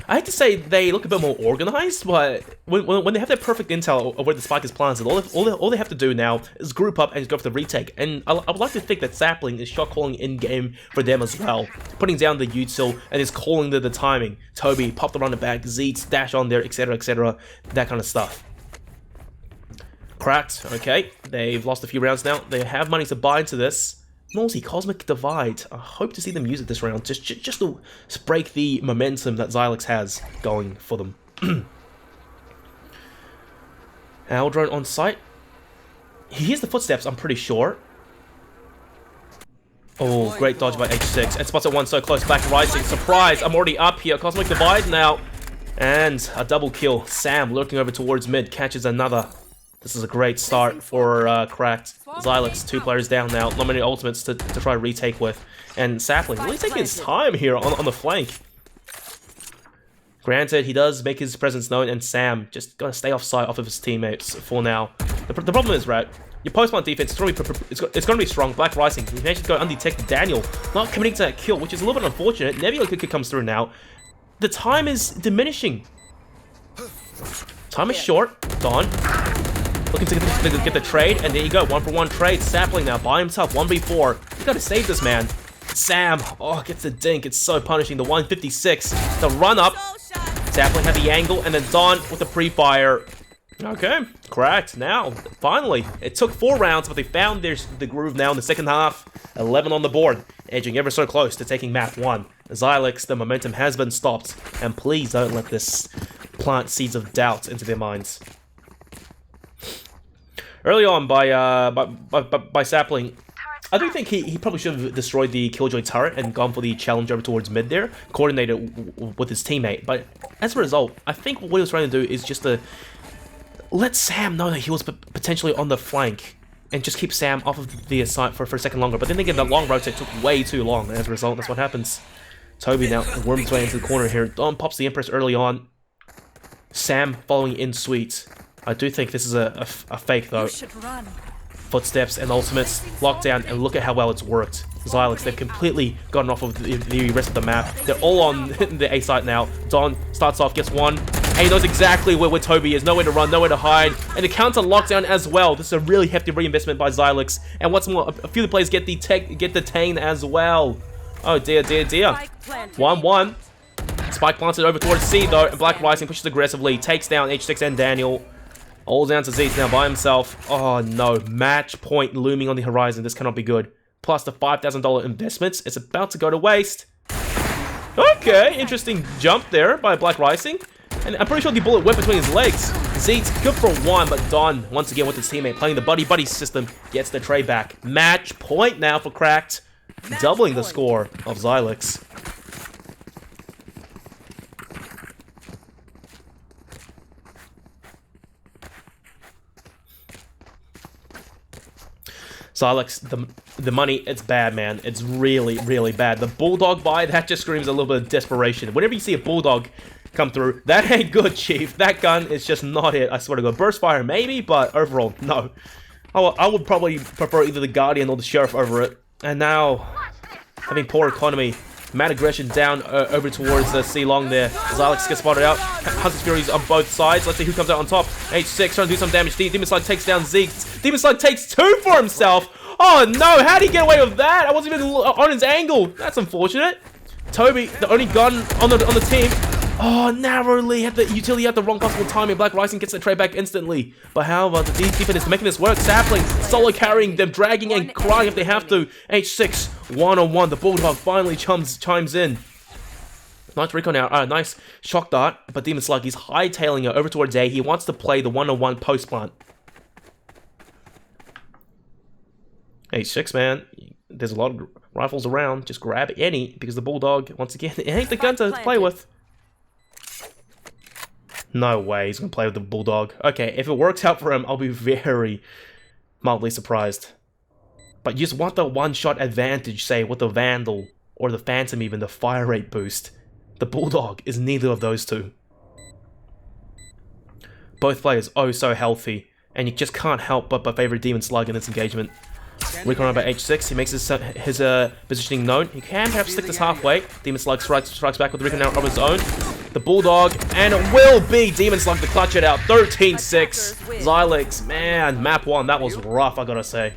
hate to say they look a bit more organized, but when they have their perfect intel of where the spike is planted, all they have to do now is group up and just go for the retake. And I would like to think that Sapling is shot calling in game for them as well, putting down the util and is calling the timing. Toby pop the running back, Zeets dash on there, etc., that kind of stuff. Cracked. Okay, they've lost a few rounds now. They have money to buy into this. Nausea, Cosmic Divide. I hope to see them use it this round, just to break the momentum that Sylyx has going for them. Owl drone on site. He hears the footsteps, I'm pretty sure. Oh, great dodge by H6. And spots at 1 so close. Black Rising. Surprise, I'm already up here. Cosmic Divide now. And a double kill. Sam lurking over towards mid. Catches another. This is a great start for Cracked. Sylyx, 2 players down now. Not many ultimates to try to retake with. And Sapling really taking his time here on the flank. Granted, he does make his presence known, and Sam just gotta stay off of his teammates for now. The problem is, right, your post-plant defense it's gonna be strong. Black Rising, he managed to go undetected. Daniel not committing to that kill, which is a little bit unfortunate. Nebula comes through now. The time is diminishing. Time is short. Dawn. Looking to get the trade, and there you go, 1-for-1 trade. Sapling now by himself, 1v4. You gotta save this man. Sam, oh, gets the dink. It's so punishing. The 156, the run up. Sapling had the angle, and then Dawn with the pre-fire. Okay, Cracked now. Finally, it took 4 rounds, but they found the groove now in the second half. 11 on the board, edging ever so close to taking map 1. Sylyx, the momentum has been stopped, and please don't let this plant seeds of doubt into their minds. Early on by Sapling, I do think he probably should have destroyed the Killjoy turret and gone for the challenge over towards mid there, coordinated with his teammate. But as a result, I think what he was trying to do is just to let Sam know that he was potentially on the flank and just keep Sam off of the site for a second longer. But then again, that long rotate took way too long, and as a result, that's what happens. Toby now worms his way into the corner here. Dawn pops the Empress early on. Sam following in sweet. I do think this is a fake, though. Footsteps and ultimates, lockdown, and look at how well it's worked. Sylyx, they've completely gotten off of the rest of the map. They're all on the A site now. Dawn starts off, gets 1, and he knows exactly where Toby is. Nowhere to run, nowhere to hide. And the counter lockdown as well. This is a really hefty reinvestment by Sylyx. And what's more, a few of the players get detained as well. Oh dear, dear, dear. 1-1. Spike planted over towards C, though, and Black Rising pushes aggressively, takes down H6 and Daniel. All down to Zeet now by himself. Oh no, match point looming on the horizon. This cannot be good. Plus the $5,000 investments. It's about to go to waste. Okay, interesting jump there by Black Rising. And I'm pretty sure the bullet went between his legs. Zeet's good for 1, but Dawn, once again with his teammate, playing the buddy-buddy system, gets the trade back. Match point now for Cracked. Doubling the score of Sylyx. Sylyx, the money, it's bad, man. It's really, really bad. The Bulldog buy, that just screams a little bit of desperation. Whenever you see a Bulldog come through, that ain't good, Chief. That gun is just not it. I swear to God. Burst fire, maybe, but overall, no. I would probably prefer either the Guardian or the Sheriff over it. And now, having poor economy, mad aggression down over towards C-Long there. Sylyx gets spotted out. Hunter's Furies on both sides. Let's see who comes out on top. H6 trying to do some damage. Demon Slug takes down Zeke. Demon Slug takes 2 for himself. Oh no, how did he get away with that? I wasn't even on his angle. That's unfortunate. Toby, the only gun on the team. Oh, narrowly had the utility at the wrong possible timing. Black Rising gets the trade back instantly. But however, the defense is making this work. Sapling solo carrying them, dragging and crying if they have to. H6 1-on-1. The Bulldog finally chimes in. Nice recon now. Nice shock dart. But Demon Slug, he's hightailing it over towards A. He wants to play the 1-on-1 post plant. H6, man. There's a lot of rifles around. Just grab any because the Bulldog, once again, it ain't the gun to play with. No way he's going to play with the Bulldog. Okay, if it works out for him, I'll be very mildly surprised. But you just want the one-shot advantage, say, with the Vandal or the Phantom even, the fire rate boost. The Bulldog is neither of those two. Both players oh so healthy, and you just can't help but favor Demon Slug in this engagement. Recon by H6, he makes his positioning known. He can perhaps stick this halfway. Demon Slug strikes back with Recon out of his own. The Bulldog, and it will be Demon Slug to clutch it out. 13-6. Sylyx, man, map 1, that was rough, I gotta say.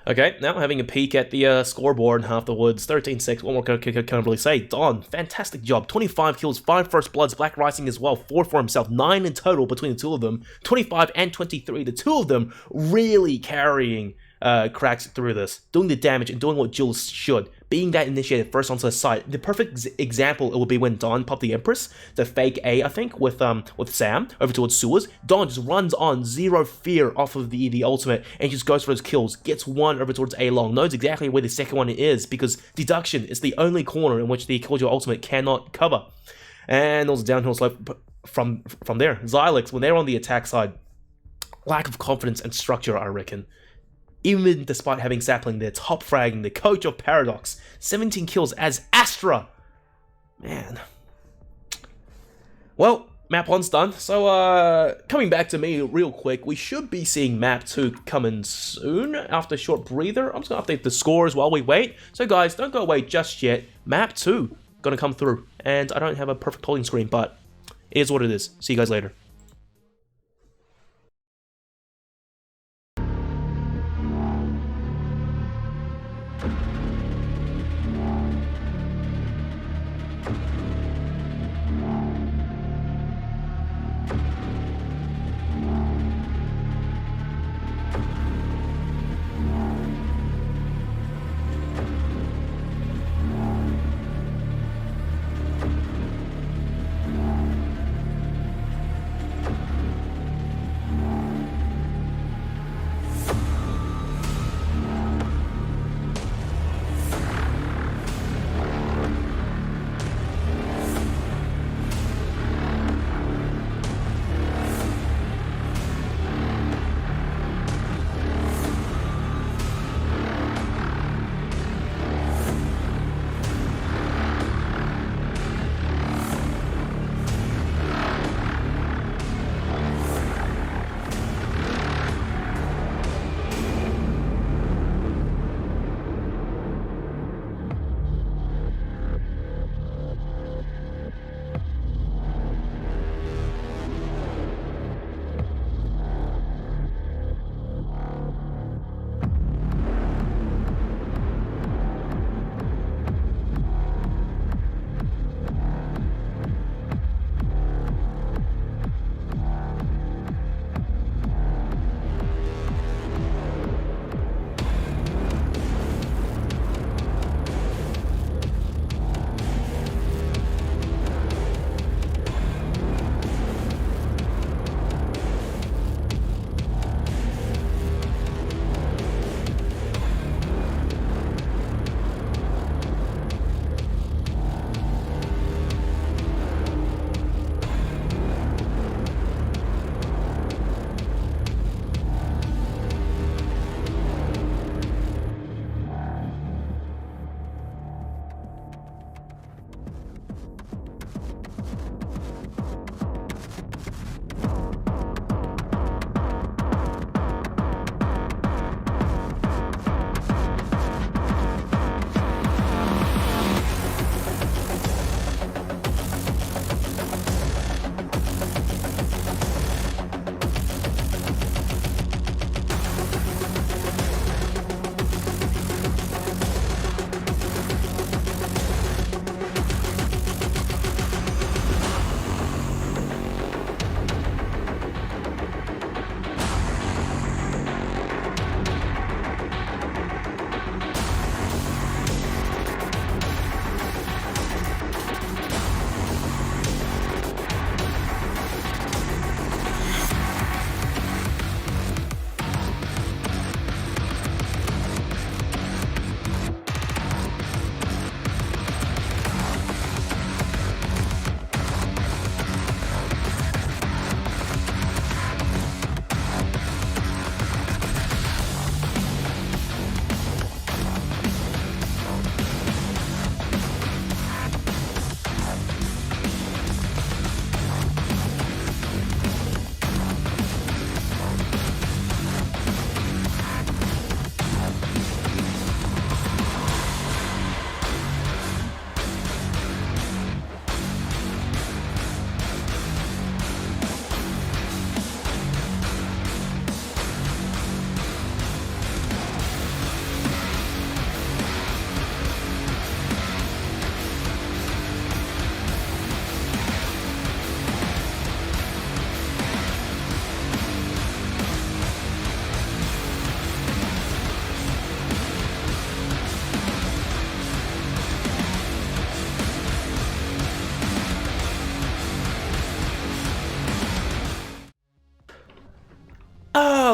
Okay, now having a peek at the scoreboard afterwards. 13-6, what more can I really say? Don, fantastic job. 25 kills, 5 first bloods, Black Rising as well, 4 for himself, 9 in total between the two of them. 25 and 23, the two of them really carrying Cracks through this, doing the damage and doing what Jules should, being that initiated first onto the side. The perfect example it would be when Don popped the Empress, the fake A, I think, with Sam over towards sewers. Don just runs on, zero fear off of the ultimate, and just goes for his kills, gets one over towards A long, knows exactly where the second one is, because deduction is the only corner in which the Killjoy ultimate cannot cover. And also downhill slope from there. Sylyx, when they're on the attack side, lack of confidence and structure, I reckon. Even despite having Sapling there, top fragging, the coach of Paradox, 17 kills as Astra. Man. Well, map 1's done. So, coming back to me real quick, we should be seeing map 2 coming soon after a short breather. I'm just going to update the scores while we wait. So guys, don't go away just yet. Map 2 going to come through. And I don't have a perfect holding screen, but it is what it is. See you guys later.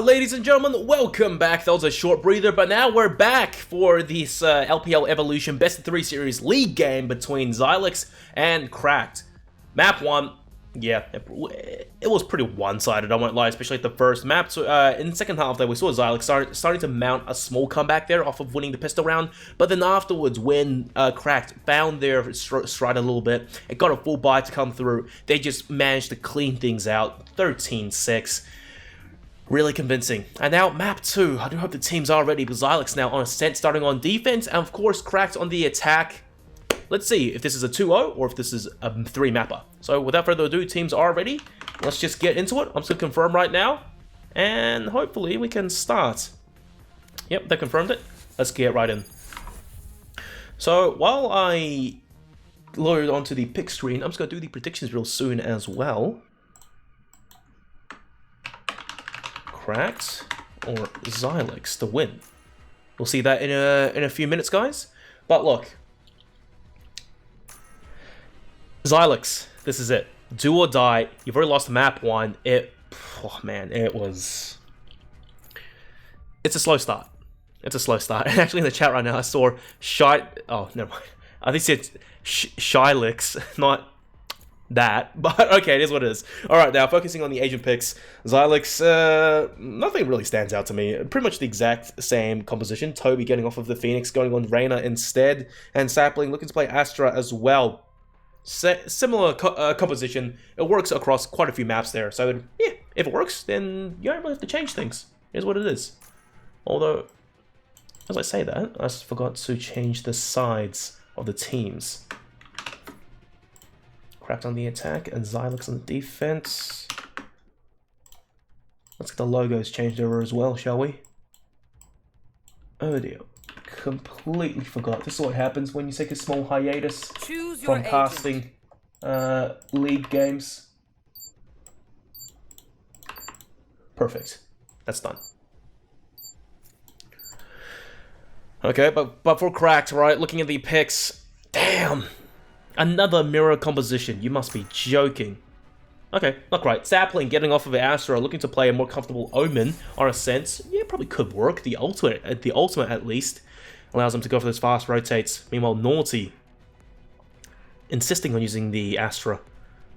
Ladies and gentlemen, welcome back. That was a short breather, but now we're back for this LPL Evolution Best of 3 Series League game between Sylyx and QRACKED. Map 1, yeah, it was pretty one-sided, I won't lie, especially at the first map. So, in the second half, though, we saw Sylyx starting to mount a small comeback there off of winning the pistol round, but then afterwards, when QRACKED found their stride a little bit, it got a full buy to come through, they just managed to clean things out, 13-6. Really convincing. And now map 2. I do hope the teams are ready, because Sylyx now on ascent, starting on defense, and of course QRACKED on the attack. Let's see if this is a 2-0 or if this is a 3-mapper. So without further ado, teams are ready. Let's just get into it. I'm just going to confirm right now, and hopefully we can start. Yep, they confirmed it. Let's get right in. So while I load onto the pick screen, I'm just going to do the predictions real soon as well. QRACKED or Sylyx to win. We'll see that in a few minutes, guys. But look, Sylyx, this is it. Do or die. You've already lost map 1. Oh man, it's a slow start. It's a slow start. And actually in the chat right now, I saw oh, never mind. I think it's Sylyx, not that, but okay, it is what it is. Alright, now focusing on the Asian picks, Sylyx, nothing really stands out to me. Pretty much the exact same composition. Toby getting off of the Phoenix, going on Reyna instead, and Sapling looking to play Astra as well. Similar composition. It works across quite a few maps there, so yeah, if it works, then you don't really have to change things. Here's what it is. Although, as I say that, I just forgot to change the sides of the teams. QRACKED on the attack and Sylyx on the defense. Let's get the logos changed over as well, shall we? Oh dear. Completely forgot. This is what happens when you take a small hiatus from casting league games. Perfect. That's done. Okay, but for QRACKED, right, looking at the picks, damn! Another mirror composition. You must be joking. Okay, not great. Sapling getting off of Astra, looking to play a more comfortable Omen on a sense. Yeah, probably could work. The ultimate at least allows them to go for those fast rotates. Meanwhile, Naughty insisting on using the Astra.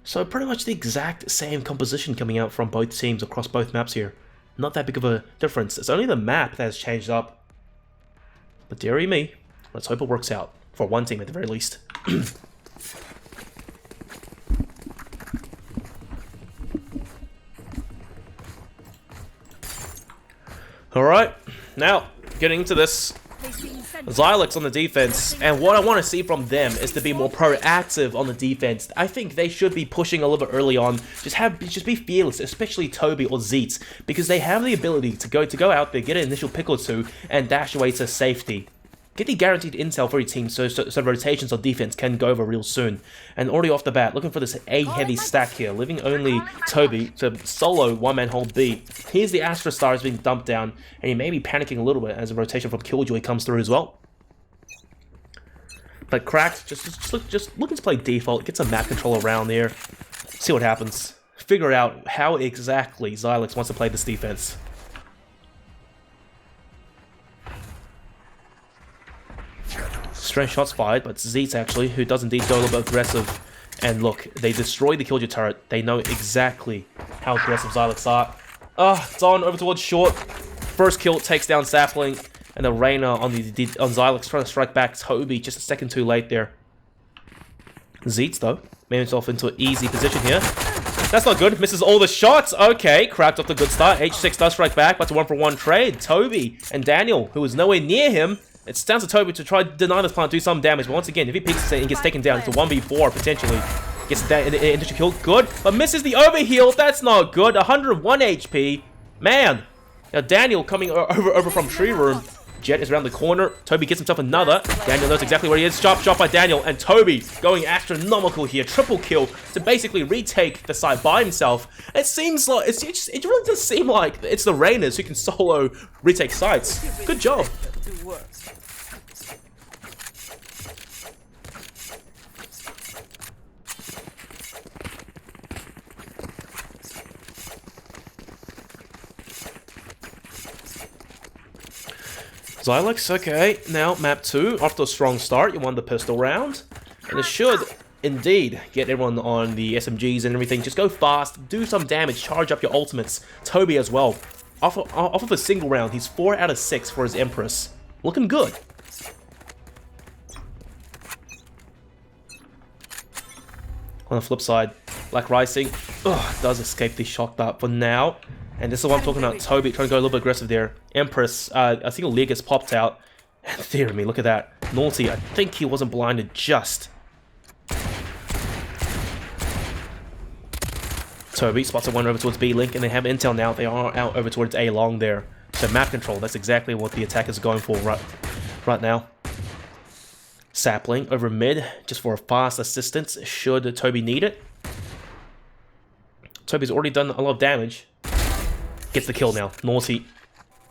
So pretty much the exact same composition coming out from both teams across both maps here. Not that big of a difference. It's only the map that has changed up. But dearie me, let's hope it works out for one team at the very least. Alright, now, getting into this, Sylyx on the defense, and what I want to see from them is to be more proactive on the defense. I think they should be pushing a little bit early on, just be fearless, especially Toby or Zeets, because they have the ability to go out there, get an initial pick or two, and dash away to safety. Get the guaranteed intel for your team so rotations on defense can go over real soon. And already off the bat, looking for this A-heavy stack here, leaving only Toby to solo one-man hold B. Here's the Astra stars being dumped down, and he may be panicking a little bit as a rotation from Killjoy comes through as well. But QRACKED just looking to play default, get some map control around there, see what happens. Figure out how exactly Sylyx wants to play this defense. Strange shots fired, but it's Zeets actually, who does indeed go a little bit aggressive. And look, they destroy the Killjoy turret. They know exactly how aggressive Sylyx are. It's on over towards short. First kill takes down Sapling, and the Reyna on Sylyx trying to strike back Toby just a second too late there. Zeets though, made himself into an easy position here. That's not good. Misses all the shots. Okay, QRACKED off the good start. H6 does strike back, but it's a 1-for-1 trade. Toby and Daniel, who is nowhere near him. It's down to Toby to try to deny this plant, do some damage, but once again, if he peeks and gets taken down to 1v4 potentially, gets that initial kill, good, but misses the overheal. That's not good. 101 HP, man. Now Daniel coming over from Tree Room. Jet is around the corner. Toby gets himself another. Daniel knows exactly where he is. Sharp shot by Daniel, and Toby going astronomical here. Triple kill to basically retake the side by himself. It seems like it really does seem like it's the Reynas who can solo retake sites. Good job. Sylyx, okay. Now, map 2. After a strong start, you won the pistol round. And it should, indeed, get everyone on the SMGs and everything. Just go fast, do some damage, charge up your ultimates. Toby as well. Off of a single round, he's 4 out of 6 for his Empress. Looking good. On the flip side, Black Rising does escape the shock dart for now. And this is what I'm talking about. Toby trying to go a little bit aggressive there. Empress, I think a leg gets popped out. And dear me, look at that. Naughty, I think he wasn't blinded just. Toby spots a one over towards B-Link, and they have intel now. They are out over towards A-Long there. So map control, that's exactly what the attackers are going for right now. Sapling over mid, just for a fast assistance, should Toby need it. Toby's already done a lot of damage. Gets the kill now. Naughty.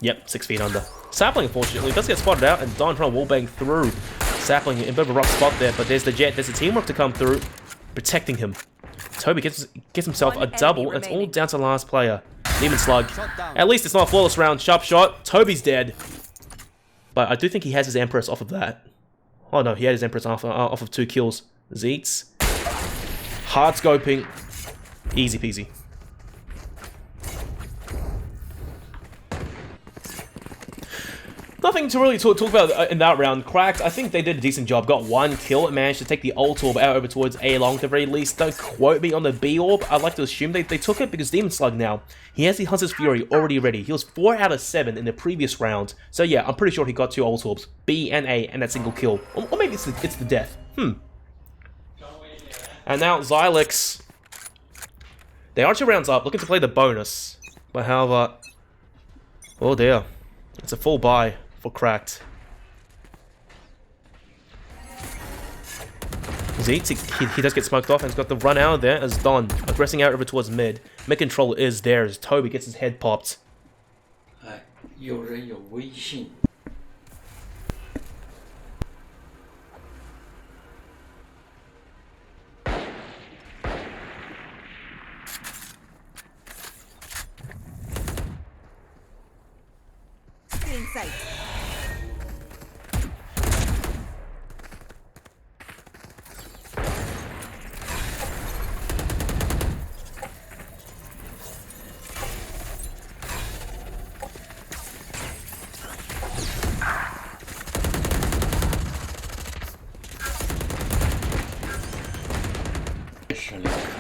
Yep, 6 feet under. Sapling, unfortunately, does get spotted out, and Don trying to wallbang through. Sapling in a bit of a rough spot there, but there's the Jet. There's the teamwork to come through, protecting him. Toby gets himself a double. It's all down to the last player. Demon Slug. At least it's not a flawless round. Sharp shot. Toby's dead. But I do think he has his Empress off of that. Oh no, he had his Empress off of 2 kills. Zeets. Hard scoping. Easy peasy. Nothing to really talk about in that round. Cracked, I think they did a decent job. Got 1 kill and managed to take the ult orb out over towards A-Long at the very least. Don't quote me on the B orb. I'd like to assume they took it because Demon Slug now, he has the Hunter's Fury already ready. He was 4 out of 7 in the previous round. So yeah, I'm pretty sure he got 2 ult orbs. B and A and that single kill. Or maybe it's the death. And now Sylyx. They are 2 rounds up, looking to play the bonus. But however, oh dear. It's a full buy for Cracked. Zeets, he does get smoked off and he's got the run out there as Don aggressing out over towards mid. Mid control is there as Toby gets his head popped. 有人有微信。In sight.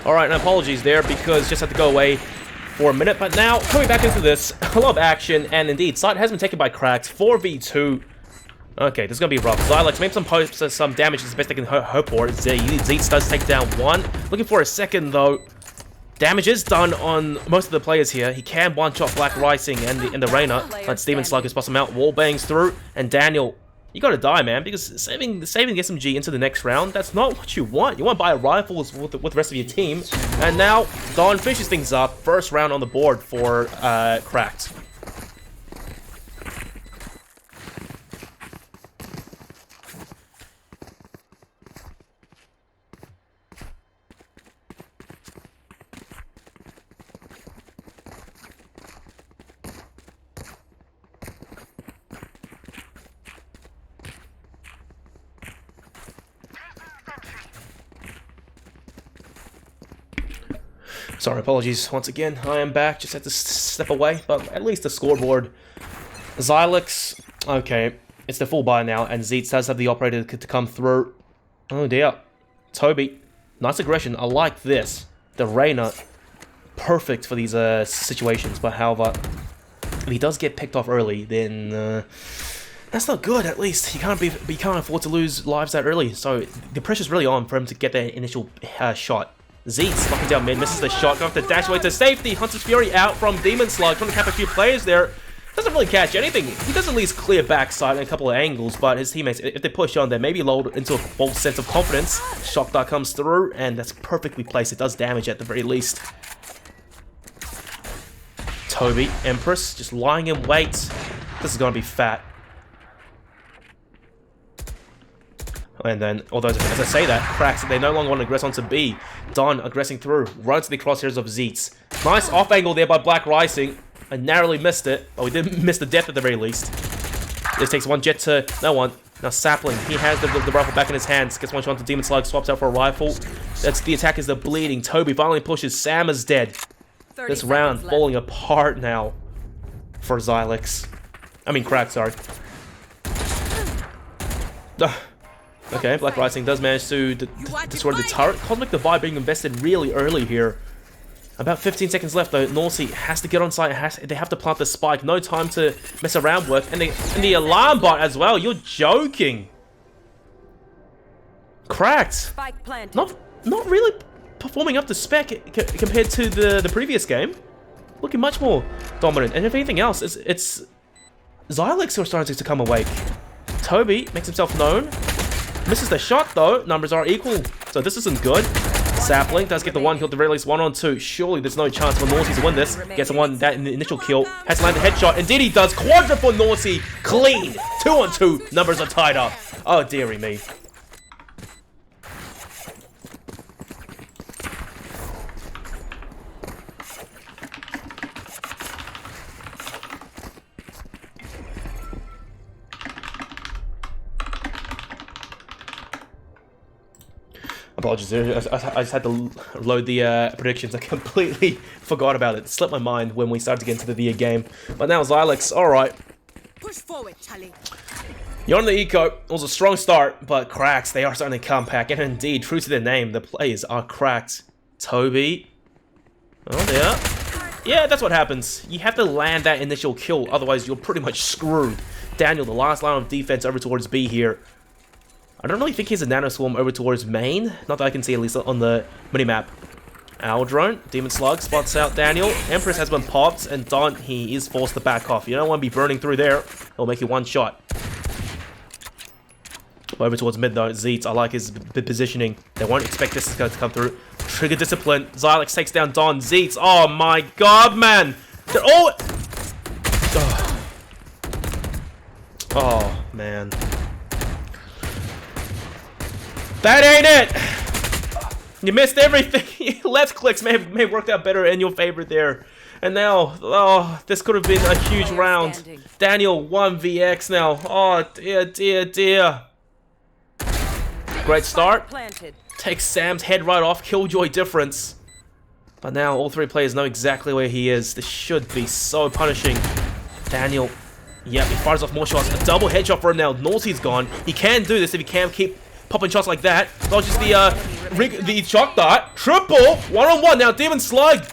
Alright, and apologies there because just had to go away for a minute, but now coming back into this, a lot of action, and indeed, site has been taken by Cracked, 4v2. Okay, this is gonna be rough. Sylyx, maybe some damage is the best they can hope for. Zeets does take down 1. Looking for a second though. Damage is done on most of the players here. He can one-shot Black Rising and the Reyna. But Demon Slug has spots him out. Wall bangs through, and Daniel, you gotta die, man, because saving the SMG into the next round, that's not what you want. You want to buy a rifle with the rest of your team. And now, Don finishes things up. First round on the board for Cracked. Sorry, apologies once again. I am back. Just had to step away, but at least the scoreboard. Sylyx, okay, it's the full buy now, and Zeets does have the operator to come through. Oh dear. Toby, nice aggression. I like this. The Reyna, perfect for these situations, but however, if he does get picked off early, then that's not good. At least he can't afford to lose lives that early. So the pressure's really on for him to get that initial shot. Zeets locking down mid, misses the shot, going to dash away to safety. Hunter's Fury out from Demon Slug, trying to cap a few players there. Doesn't really catch anything. He does at least clear backside and a couple of angles, but his teammates, if they push on, they may be lulled into a false sense of confidence. Shock dart comes through, and that's perfectly placed. It does damage at the very least. Toby, Empress, just lying in wait. This is going to be fat. And then, although as I say that, Cracks, they no longer want to aggress onto B. Don aggressing through, runs to the crosshairs of Zeets. Nice off angle there by Black Rising. I narrowly missed it, but we didn't miss the death at the very least. This takes one jet to no one. Now Sapling, he has the rifle back in his hands. Gets one shot to Demon Slug, swaps out for a rifle. That's the attackers, they're bleeding. Toby finally pushes. Sam is dead. This round falling apart now for Sylyx. I mean, Crack, sorry. Okay, Black Rising does manage to destroy the turret. Cosmic Divide being invested really early here. About 15 seconds left though. Norsey has to get on site. They have to plant the spike. No time to mess around with. And the alarm bot as well. You're joking. Cracked. Not really performing up to spec compared to the previous game. Looking much more dominant. And if anything else, it's Sylyx who are starting to come awake. Toby makes himself known. Misses the shot though. Numbers are equal. So this isn't good. Sapling does get the one kill, at the very least 1 on 2. Surely there's no chance for Norsey to win this. Gets the one that in the initial kill. Has to land the headshot. Indeed he does. Quadra for Norsey. Clean. 2 on 2. Numbers are tied up. Oh dearie me. Apologies, I just had to load the predictions. I completely forgot about it. It slipped my mind when we started to get into the game. But now Sylyx, alright. Push forward, Charlie. You're on the eco. It was a strong start, but cracks, they are starting to come back. And indeed, true to their name, the players are cracked. Toby. Oh, yeah. Yeah, that's what happens. You have to land that initial kill, otherwise you're pretty much screwed. Daniel, the last line of defense over towards B here. I don't really think he's a nano swarm over towards main. Not that I can see, at least on the minimap. Owl drone, Demon Slug spots out Daniel. Empress has been popped, and Don, he is forced to back off. You don't want to be burning through there. It'll make you one shot. Over towards mid though, Zeets, I like his positioning. They won't expect this to come through. Trigger discipline. Sylyx takes down Don. Zeets, oh my god, man! They're all... Oh, man. That ain't it! You missed everything. Left clicks may have worked out better in your favor there. And now, oh, this could have been a huge round. Daniel 1vx now. Oh, dear, dear, dear. Great start. Takes Sam's head right off. Killjoy difference. But now all three players know exactly where he is. This should be so punishing. Daniel, yep, he fires off more shots. A double headshot for him now. Norsey's gone. He can do this if he can keep popping shots like that. Not just the shock dart. Triple! 1-on-1 now. Demon Slug.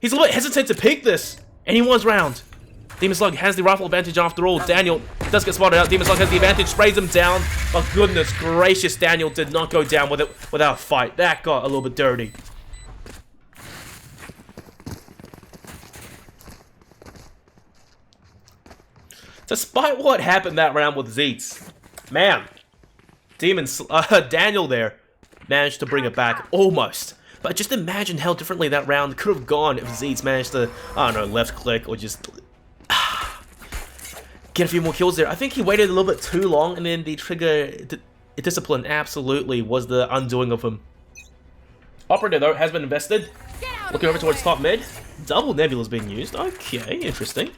He's a little bit hesitant to peek this. Anyone's round. Demon Slug has the rifle advantage after all. Daniel does get spotted out. Demon Slug has the advantage. Sprays him down. But goodness gracious, Daniel did not go down without a fight. That got a little bit dirty. Despite what happened that round with Zeets, man, Daniel there managed to bring it back almost. But just imagine how differently that round could have gone if Zeets managed to, I don't know, left click or just get a few more kills there. I think he waited a little bit too long, and then the trigger discipline absolutely was the undoing of him. Operator though has been invested. Looking over towards top mid. Double Nebula's being used. Okay, interesting.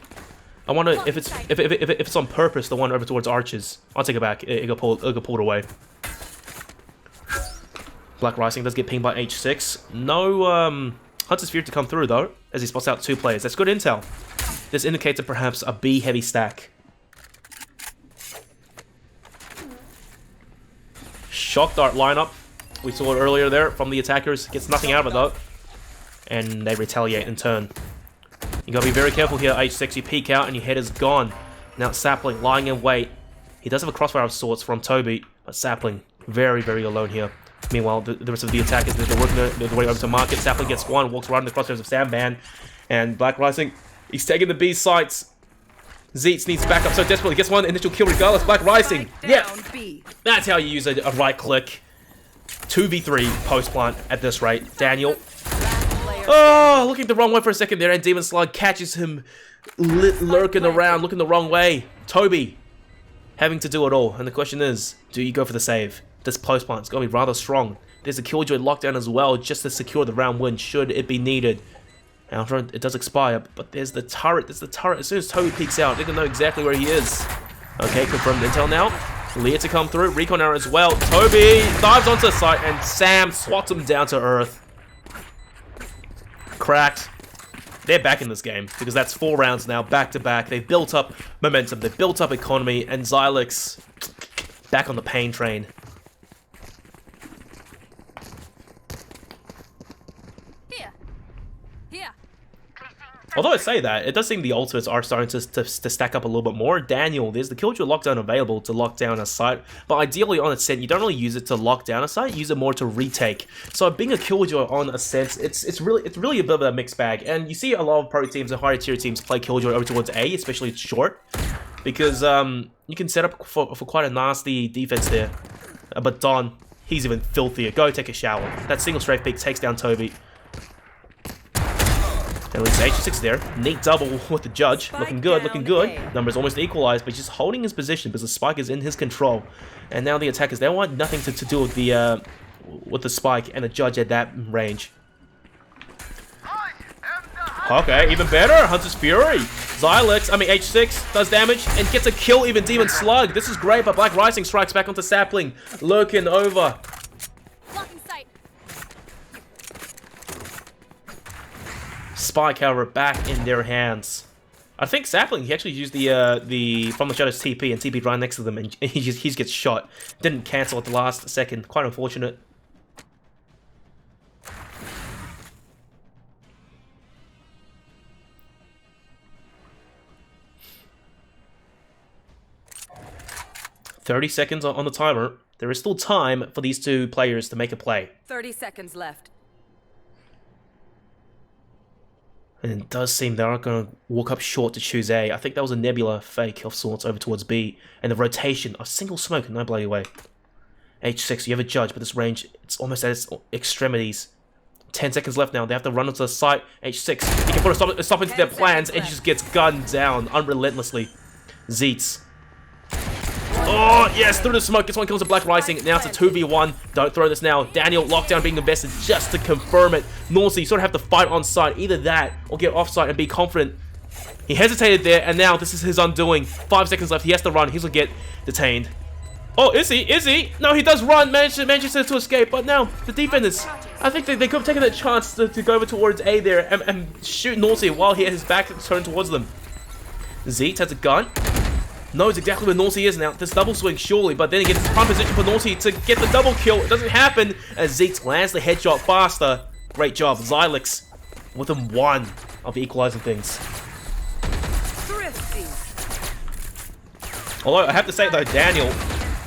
I wonder if it's on purpose, the one over towards arches. I'll take it back. It got pulled away. Black Rising does get pinged by H6. No Hunter's Fear to come through though, as he spots out 2 players. That's good intel. This indicates perhaps a B heavy stack. Shock dart lineup. We saw it earlier there from the attackers. Gets nothing out of it though. And they retaliate in turn. You gotta be very careful here, H6. You peek out and your head is gone. Now Sapling lying in wait. He does have a crossfire of sorts from Toby, but Sapling very, very alone here. Meanwhile, the rest of the attackers, they're working their way over to market. Sapling gets one, walks right in the crosshairs of Sandman. And Black Rising, he's taking the B sites. Zeets needs backup so desperately. Gets one initial kill regardless. Black Rising, yeah. That's how you use a right click. 2v3 post plant at this rate. Daniel. Oh, looking the wrong way for a second there, and Demon Slug catches him lurking around, looking the wrong way. Toby having to do it all, and the question is, do you go for the save? This post plant's got to be rather strong. There's a Killjoy lockdown as well, just to secure the round win, should it be needed. After it does expire, but there's the turret, As soon as Toby peeks out, they're going to know exactly where he is. Okay, confirmed intel now. Leah to come through. Recon arrow as well. Toby dives onto the site and Sam swats him down to earth. Cracked. They're back in this game because that's 4 rounds now, back to back. They've built up momentum. They've built up economy, and Sylyx back on the pain train. Although I say that, it does seem the ultimates are starting to stack up a little bit more. Daniel, there's the Killjoy lockdown available to lock down a site, but ideally on Ascent, you don't really use it to lock down a site, use it more to retake. So being a Killjoy on Ascent, it's really a bit of a mixed bag, and you see a lot of pro teams and higher tier teams play Killjoy over towards A, especially short, because you can set up for quite a nasty defense there. But Don, he's even filthier. Go take a shower. That single strafe peek takes down Toby. At least H6 there. Neat double with the judge. Looking good, looking good. Numbers almost equalized, but he's just holding his position because the spike is in his control. And now the attackers, they want nothing to do with the spike and the judge at that range. Okay, even better. Hunter's Fury. Sylyx, H6 does damage and gets a kill, even Demon Slug. This is great, but Black Rising strikes back onto Sapling. Lurking over. Spike, however, back in their hands. I think Sapling, he actually used the From the Shadows TP and TP'd right next to them, and he just gets shot. Didn't cancel at the last second. Quite unfortunate. "30 seconds on the timer. There is still time for these two players to make a play. 30 seconds left. And it does seem they aren't going to walk up short to choose A. I think that was a Nebula fake of sorts over towards B. And the rotation, a single smoke, no bloody way. H6, you have a judge, but this range, it's almost at its extremities. 10 seconds left now. They have to run onto the site. H6, he can put a stop into their plans, and he just gets gunned down unrelentlessly. Zeets. Oh, yes, through the smoke. Gets one kills of Black Rising. Now it's a 2v1. Don't throw this now. Daniel, lockdown being invested just to confirm it. Norsey, you sort of have to fight on site. Either that or get off site and be confident. He hesitated there, and now this is his undoing. 5 seconds left. He has to run. He's going to get detained. Oh, is he? Is he? No, he does run. Manages to escape. But now, the defenders, I think they could have taken that chance to go over towards A there and shoot Norsey while he has his back turned towards them. Zeet has a gun. Knows exactly where Norsey is now. This double swing, surely, but then he gets prime position for Norsey to get the double kill. It doesn't happen as Zeeks lands the headshot faster. Great job, Sylyx, within 1 of the equalizing things. Although I have to say though, Daniel,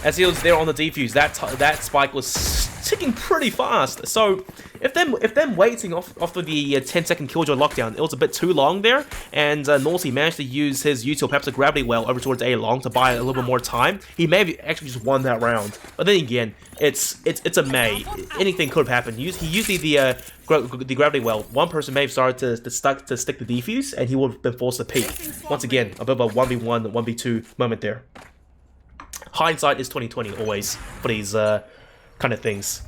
as he was there on the defuse, that spike was ticking pretty fast. So if them waiting off of the 10-second Killjoy lockdown, it was a bit too long there, and Norsey managed to use his util, perhaps a gravity well, over towards A long to buy a little bit more time. He may have actually just won that round. But then again, it's a May. Anything could have happened. He used the gravity well. One person may have started to stick the defuse, and he would have been forced to peek. Once again, a bit of a 1v1, 1v2 moment there. Hindsight is 20/20 always for these kind of things.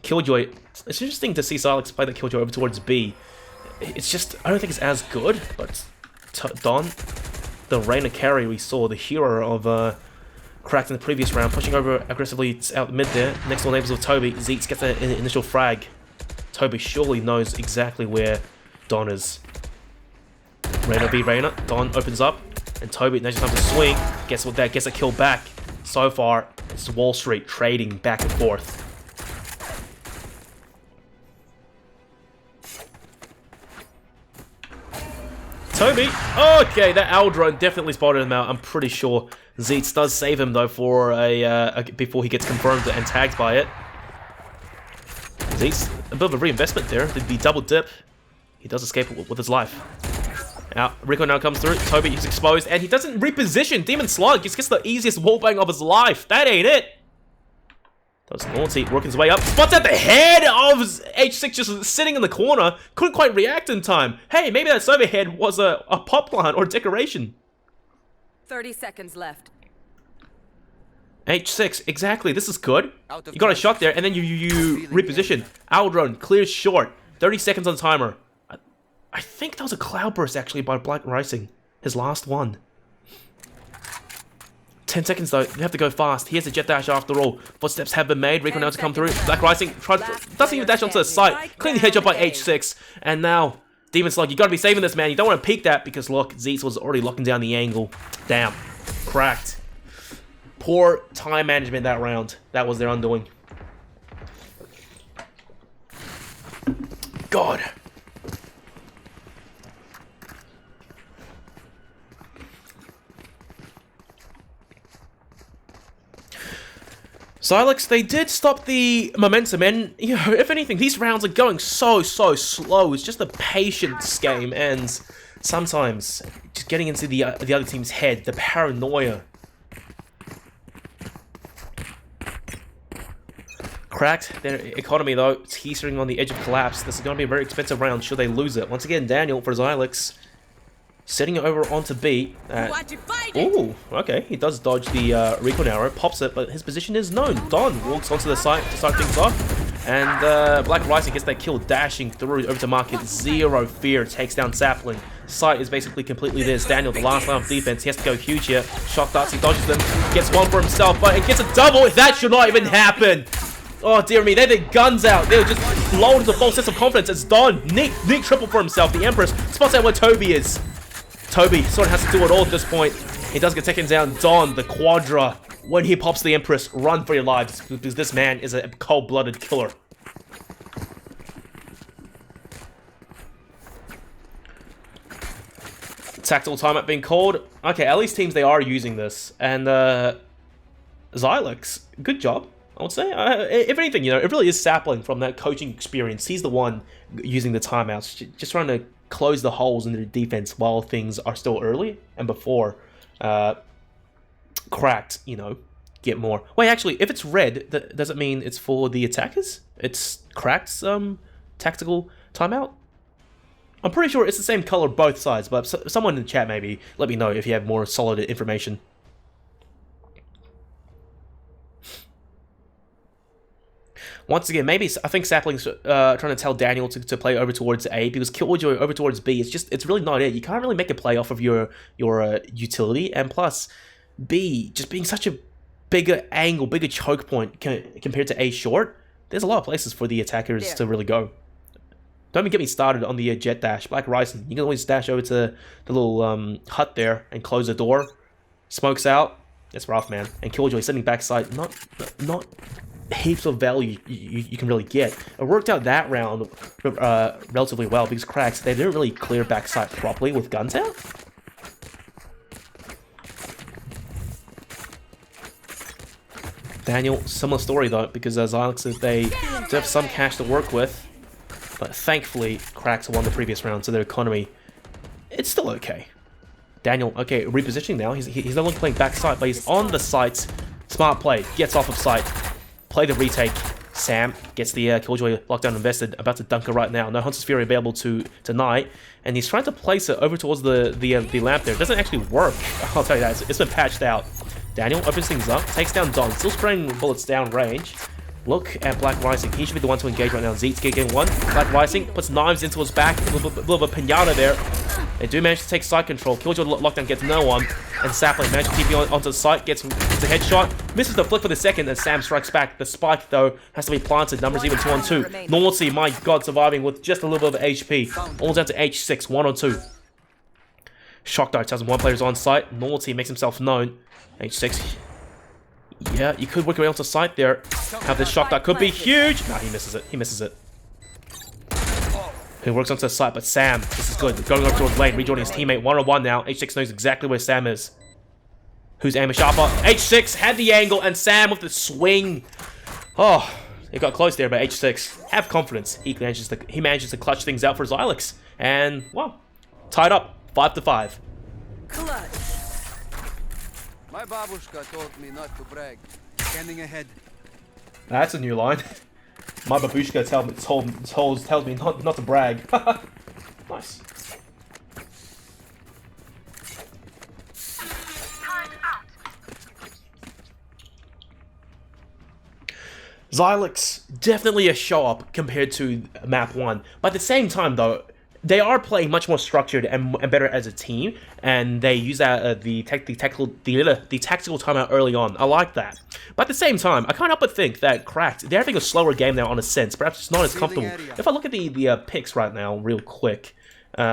Killjoy, it's interesting to see Sylyx play that Killjoy over towards B. It's just, I don't think it's as good, but Don, the Reina carry we saw, the hero of Cracked in the previous round, pushing over aggressively out mid there. Next door neighbors with Toby. Zeeks gets an initial frag. Toby surely knows exactly where Don is. Reina v Reina. Don opens up, and Toby, next time to swing, gets a kill back. So far, it's Wall Street trading back and forth. Toby, okay, that Owl drone definitely spotted him out. I'm pretty sure Zeets does save him though for before he gets confirmed and tagged by it. Zeets, a bit of a reinvestment there. The double dip, he does escape with his life. Now, Rico now comes through. Toby is exposed, and he doesn't reposition. Demon Slug just gets the easiest wallbang of his life. That ain't it. Does Naughty working his way up. Spots at the head of H6 just sitting in the corner. Couldn't quite react in time. Hey, maybe that server head was a pop plant or decoration. 30 seconds left. H6, exactly. This is good. You got a shot there, and then you reposition. Owl drone clears short. 30 seconds on the timer. I think that was a cloud burst actually by Black Rising. His last one. 10 seconds though, they have to go fast. He has a jet dash after all. Footsteps have been made, recon now to come through. Black Rising doesn't even dash onto the site. Cleanly headshot by H6. And now, Demon Slug, you gotta be saving this, man. You don't want to peek that because look, Zeetz was already locking down the angle. Damn. Cracked. Poor time management that round. That was their undoing. God. Sylyx, they did stop the momentum, and, you know, if anything, these rounds are going so slow. It's just a patience game, and sometimes just getting into the other team's head, the paranoia. Cracked their economy, though. It's teetering on the edge of collapse. This is going to be a very expensive round should they lose it. Once again, Daniel for Sylyx. Setting it over onto B. Ooh, okay. He does dodge the recon arrow, pops it, but his position is known. Don walks onto the site to start things off. And Black Rising gets that kill, dashing through over to market. Zero fear, takes down Sapling. Site is basically completely theirs. Daniel, the last line of defense, he has to go huge here. Shock darts, he dodges them, gets one for himself, but it gets a double. That should not even happen. Oh dear me, they had their guns out. They were just blown into a false sense of confidence. It's Don. Nick triple for himself. The Empress spots out where Toby is. Toby sort of has to do it all at this point. He does get taken down. Don, the Quadra. When he pops the Empress, run for your lives, because this man is a cold-blooded killer. Tactical timeout being called. Okay, at least teams, they are using this. And Sylyx, good job, I would say. If anything, you know, it really is Sapling from that coaching experience. He's the one using the timeouts, just trying to close the holes in their defense while things are still early and before Cracked, you know, get more. Wait, actually, if it's red, does it mean it's for the attackers? It's Cracked's tactical timeout? I'm pretty sure it's the same color both sides, but someone in the chat maybe let me know if you have more solid information. Once again, maybe I think Sapling's trying to tell Daniel to play over towards A, because Killjoy over towards B, it's really not it. You can't really make a play off of your utility, and plus B just being such a bigger angle, bigger choke point compared to A short. There's a lot of places for the attackers to really go. Don't even get me started on the jet dash. Black Rising, you can always dash over to the little hut there and close the door. Smokes out. It's rough, man. And Killjoy sitting backside, not heaps of value you can really get. It worked out that round relatively well because Cracks, they didn't really clear backside properly with guns out. Daniel, similar story though, because Sylyx said they do have some cash to work with, but thankfully Cracks won the previous round, so their economy, it's still okay. Daniel, okay, repositioning now. He's no longer playing backside, but he's on the site. Smart play, gets off of site. Play the retake. Sam gets the Killjoy lockdown invested, about to dunk it right now. No Hunter's Fury available tonight, and he's trying to place it over towards the lamp there. It doesn't actually work, I'll tell you that. It's been patched out. Daniel opens things up, takes down Don, still spraying bullets down range. Look at Black Rising. He should be the one to engage right now. Zeetz getting one. Black Rising puts knives into his back. A little bit of a pinata there. They do manage to take side control. Killjoy lockdown gets no one. And Sapling manages to keep onto the site. Gets a headshot. Misses the flick for the second. And Sam strikes back. The spike, though, has to be planted. Numbers even 2 on 2. Naughty, my god, surviving with just a little bit of HP. All down to H6. 1 on 2. Shock Dart tells him one player's on site. Naughty makes himself known. H6. Yeah, you could work around to site there. Have this shock that could be huge. Nah, he misses it. He misses it. He works onto the site, but Sam, this is good. Going over towards lane, rejoining his teammate 1-on-1 now. H6 knows exactly where Sam is. Who's aiming sharper? H6 had the angle, and Sam with the swing. Oh, it got close there, but H6, have confidence. He manages to clutch things out for Sylyx. And, well, tied up, 5-5. Clutch. My babushka told me not to brag. Scanning ahead. That's a new line. My babushka tells me not to brag. Nice. Sylyx, definitely a show up compared to map 1. But at the same time though, they are playing much more structured and better as a team, and they use that the tactical timeout early on. I like that. But at the same time, I can't help but think that Cracked, they're having a slower game now on a sense. Perhaps it's not as comfortable. If I look at the picks right now, real quick, if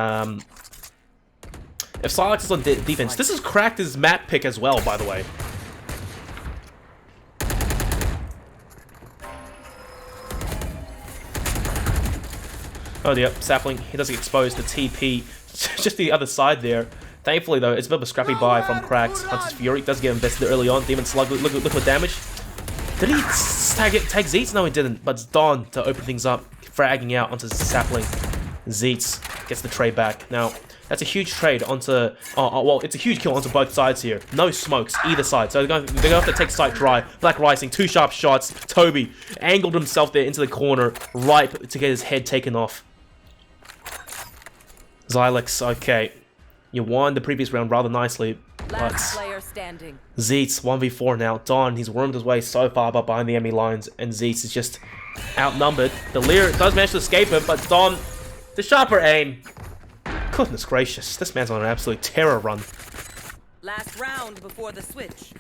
Sylyx is on defense, this is Cracked' map pick as well, by the way. Oh dear, Sapling, he doesn't get exposed to TP, just the other side there. Thankfully though, it's a bit of a scrappy buy from Cracked. Hunter's Fury does get invested early on. Demon Slug, look what damage. Did he tag Zeets? No he didn't, but it's Don to open things up, fragging out onto Sapling. Zeets gets the trade back. Now, that's a huge trade onto, well, it's a huge kill onto both sides here. No smokes, either side. So they're going to have to take site dry. Black Rising, 2 sharp shots. Toby angled himself there into the corner, ripe to get his head taken off. Sylyx, okay. You won the previous round rather nicely, Last player standing. Zeets, 1v4 now. Don, he's wormed his way so far up behind the enemy lines, and Zeets is just outnumbered. The Lear does manage to escape him, but Don, the sharper aim. Goodness gracious, this man's on an absolute terror run. Last round before the switch.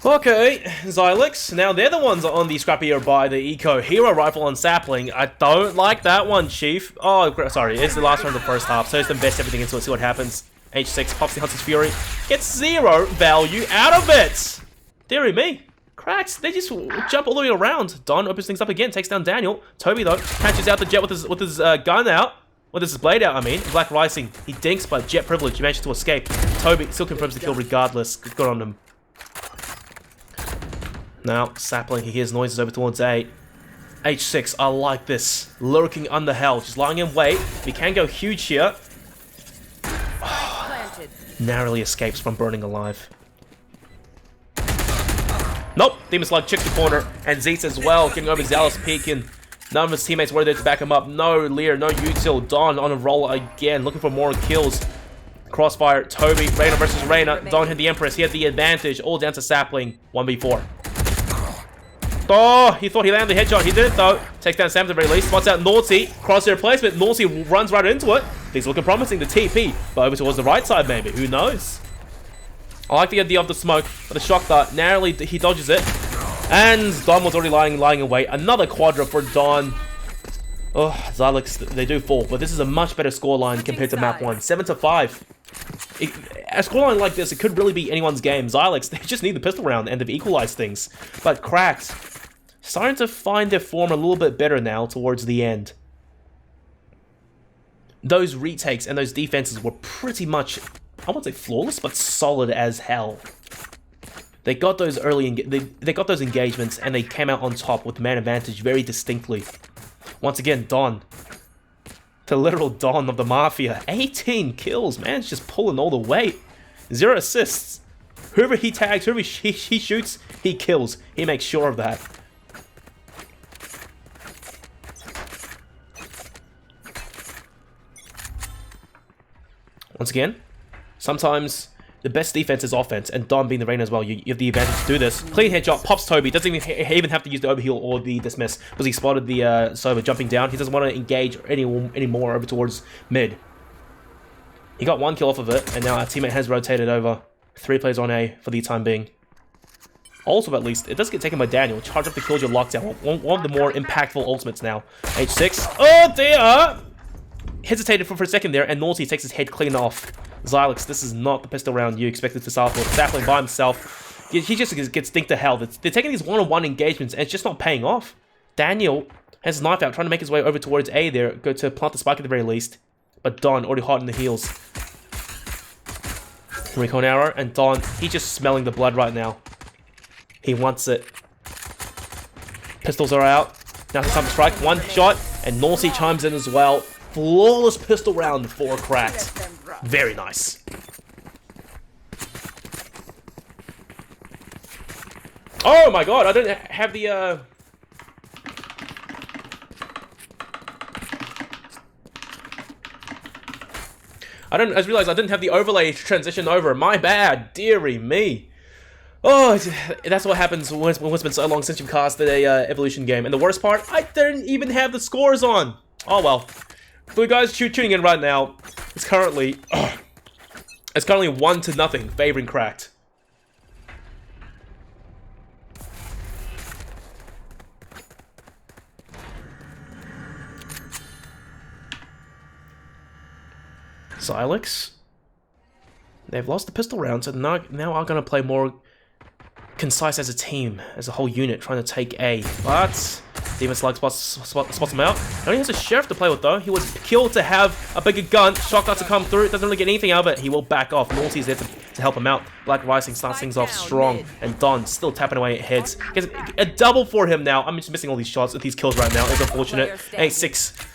Okay, Sylyx. Now they're the ones on the scrappier by the Eco Hero Rifle on Sapling. I don't like that one, Chief. Oh, sorry, it's the last round of the first half, so just invest everything into it, see what happens. H6 pops the Hunter's Fury, gets 0 value out of it. Deary me. Cracks, they just jump all the way around. Don opens things up again, takes down Daniel. Toby, though, catches out the Jet with his gun out. With his blade out, I mean. Black Rising, he dinks, but Jet privilege, he manages to escape. Toby still confirms the kill regardless. Good on him. Now, Sapling, he hears noises over towards A. H6, I like this. Lurking under hell, just lying in wait. We can go huge here. Oh, narrowly escapes from burning alive. Nope, Demon Slug checks the corner, and Zeets as well, getting over Zealous peeking. None of his teammates were there to back him up. No Lear, no Util. Don on a roll again, looking for more kills. Crossfire, Toby, Reyna versus Reyna. Don had the Empress, he had the advantage, all down to Sapling, 1v4. Oh, he thought he landed the headshot. He didn't, though. Takes down Sam at the very least. Spots out Naughty. Crosshair placement. Naughty runs right into it. Things looking promising. The TP. But over towards the right side, maybe. Who knows? I like the idea of the smoke. But the shock dart. Narrowly, he dodges it. And Don was already lying in wait. Another quadra for Don. Oh, Sylyx, they do fall. But this is a much better scoreline compared to map 1. 7-5. A scoreline like this, it could really be anyone's game. Sylyx, they just need the pistol round and they've equalized things. But Cracked, starting to find their form a little bit better now towards the end. Those retakes and those defenses were pretty much, I won't say flawless, but solid as hell. They got those they got those engagements and they came out on top with man advantage very distinctly. Once again, Don. The literal Don of the Mafia. 18 kills, man. It's just pulling all the weight. 0 assists. Whoever he tags, whoever he shoots, he kills. He makes sure of that. Once again, sometimes the best defense is offense, and Don being the Reyna as well, you have the advantage to do this. Clean headshot, pops Toby, doesn't even have to use the overheal or the dismiss, because he spotted the Sova jumping down. He doesn't want to engage anymore over towards mid. He got 1 kill off of it, and now our teammate has rotated over. 3 players on A for the time being. Also, at least, it does get taken by Daniel. Charge up the kills, your lockdown. One of the more impactful ultimates now. H6. Oh dear! Hesitated for a second there, and Naughty takes his head clean off. Sylyx, this is not the pistol round you expected to start with. Sapling by himself. He just gets dinked to hell. They're taking these one-on-one engagements, and it's just not paying off. Daniel has his knife out, trying to make his way over towards A there. Go to plant the spike at the very least. But Don already hot in the heels. Recon arrow, and Don, he's just smelling the blood right now. He wants it. Pistols are out. Now it's time to strike. 1 shot, and Naughty chimes in as well. Flawless pistol round for Cracked. Very nice. Oh my god, I don't have the I just realized I didn't have the overlay transition over. My bad. Dearie me. Oh, that's what happens when it's been so long since you've casted a Evolution game. And the worst part, I didn't even have the scores on. Oh well. For you guys tuning in right now, it's currently 1-0 favoring Cracked. Sylyx. They've lost the pistol round, so now are going to play more concise as a team, as a whole unit, trying to take A. But Demon Slug spots him out. He only has a sheriff to play with though. He was killed to have a bigger gun. Shotgun to come through. Doesn't really get anything out of it. He will back off. Naughty's there to help him out. Black Rising starts things off strong. And Don still tapping away at heads. Gets a double for him now. I'm just missing all these shots with these kills right now. It's unfortunate. A6.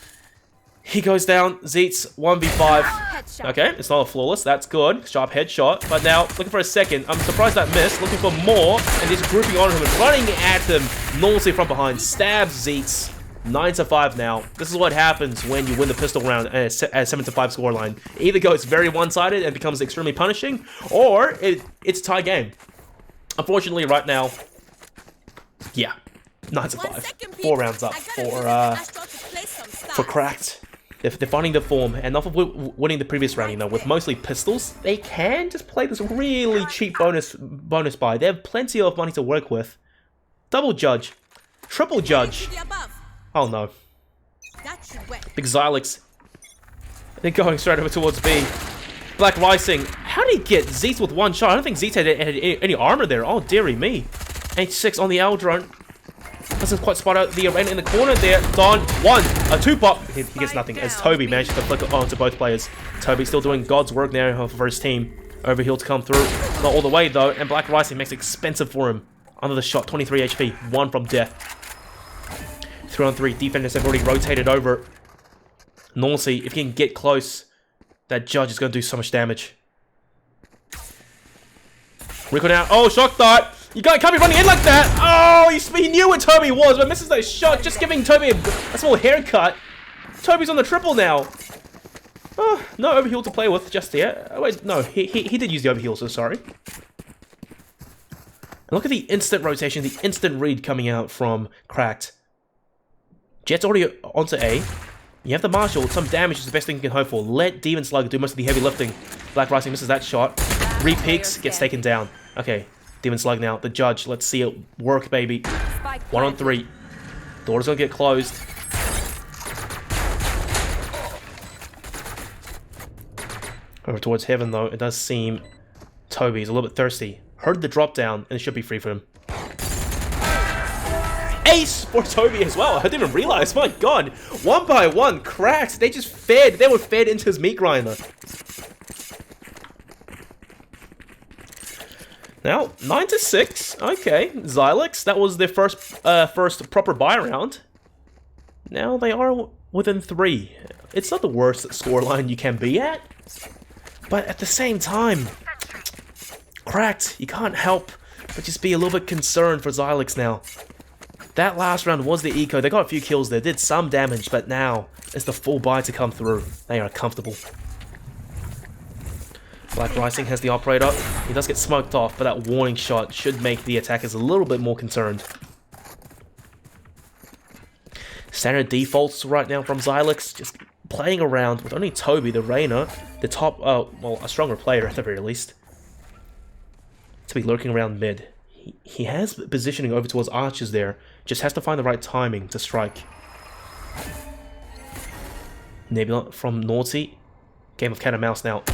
He goes down. Zeets 1v5. Okay, it's not a flawless. That's good. Sharp headshot. But now, looking for a second. I'm surprised that missed. Looking for more. And just grouping on him and running at him. Naughty from behind. Stabs Zeets. 9-5 now. This is what happens when you win the pistol round at a 7-5 scoreline. It either goes very one-sided and becomes extremely punishing, or it's a tie game. Unfortunately, right now, yeah, 9-5. 4 rounds up for Cracked. They're finding the form, and not for winning the previous round, you know, with mostly pistols, they can just play this really cheap bonus buy. They have plenty of money to work with. Double judge. Triple judge. Oh no. Big Sylyx. They're going straight over towards B. Black Rising. How did he get Zeets with one shot? I don't think Zeets had any armor there. Oh, dearie me. H6 on the L drone. Doesn't quite spot out the arena in the corner there. Don, a 2-pop. He gets nothing as Toby managed to flick it onto both players. Toby still doing God's work now for his team. Overheal to come through. Not all the way though, and Black Rising makes it expensive for him. Under the shot, 23 HP, 1 from death. 3-on-3, defenders have already rotated over. Naughty, if he can get close, that judge is going to do so much damage. Rico down. Oh, shock dart. You can't be running in like that. Oh, he knew where Toby was, but misses that shot. Just giving Toby a small haircut. Toby's on the triple now. Oh, no overheal to play with just yet. Oh, wait, no, he did use the overheal, so sorry. And look at the instant rotation, the instant read coming out from Cracked. Jet's already onto A. You have the Marshal. Some damage is the best thing you can hope for. Let Demon Slug do most of the heavy lifting. Black Rising misses that shot. Re-peeks, gets taken down. Okay, Demon Slug now. The judge. Let's see it work, baby. 1-on-3. Door's gonna get closed. Over towards Heaven, though. It does seem Toby's a little bit thirsty. Heard the drop down, and it should be free for him. Ace for Toby as well. I didn't even realize. My god. 1 by 1. Cracked. They just fed. They were fed into his meat grinder. Now, 9-6. Okay. Sylyx. That was their first proper buy round. Now they are within 3. It's not the worst scoreline you can be at. But at the same time, Cracked. You can't help but just be a little bit concerned for Sylyx now. That last round was the eco. They got a few kills there, did some damage, but now it's the full buy to come through. They are comfortable. Black Rising has the operator. He does get smoked off, but that warning shot should make the attackers a little bit more concerned. Standard defaults right now from Sylyx, just playing around with only Toby, the Reyna, the top, well, a stronger player at the very least, to be lurking around mid. He has positioning over towards archers there. Just has to find the right timing to strike. Nebula from Naughty. Game of cat and mouse now.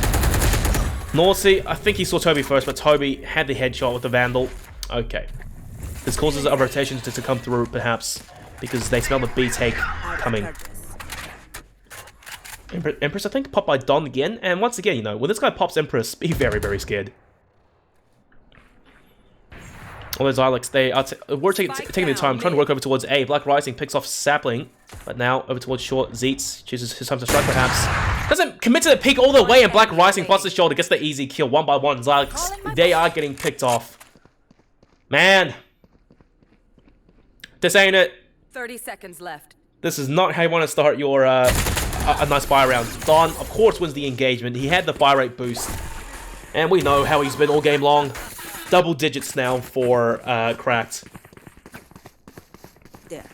Naughty, I think he saw Toby first, but Toby had the headshot with the Vandal. Okay. This causes a rotation to come through, perhaps, because they smell the B take coming. Empress, I think, popped by Don again. And once again, you know, when this guy pops Empress, be very, very scared. Although Sylyx, we're taking the time, trying to work over towards A. Black Rising picks off Sapling, but now over towards short. Zeets chooses his time to strike, perhaps. Doesn't commit to the peak all the way, and Black Rising plots the shoulder, gets the easy kill. 1 by 1. Sylyx, they are getting picked off. Man. This ain't it. 30 seconds left. This is not how you want to start your a nice fire round. Don, of course, wins the engagement. He had the fire rate boost. And we know how he's been all game long. Double digits now for Cracked. There.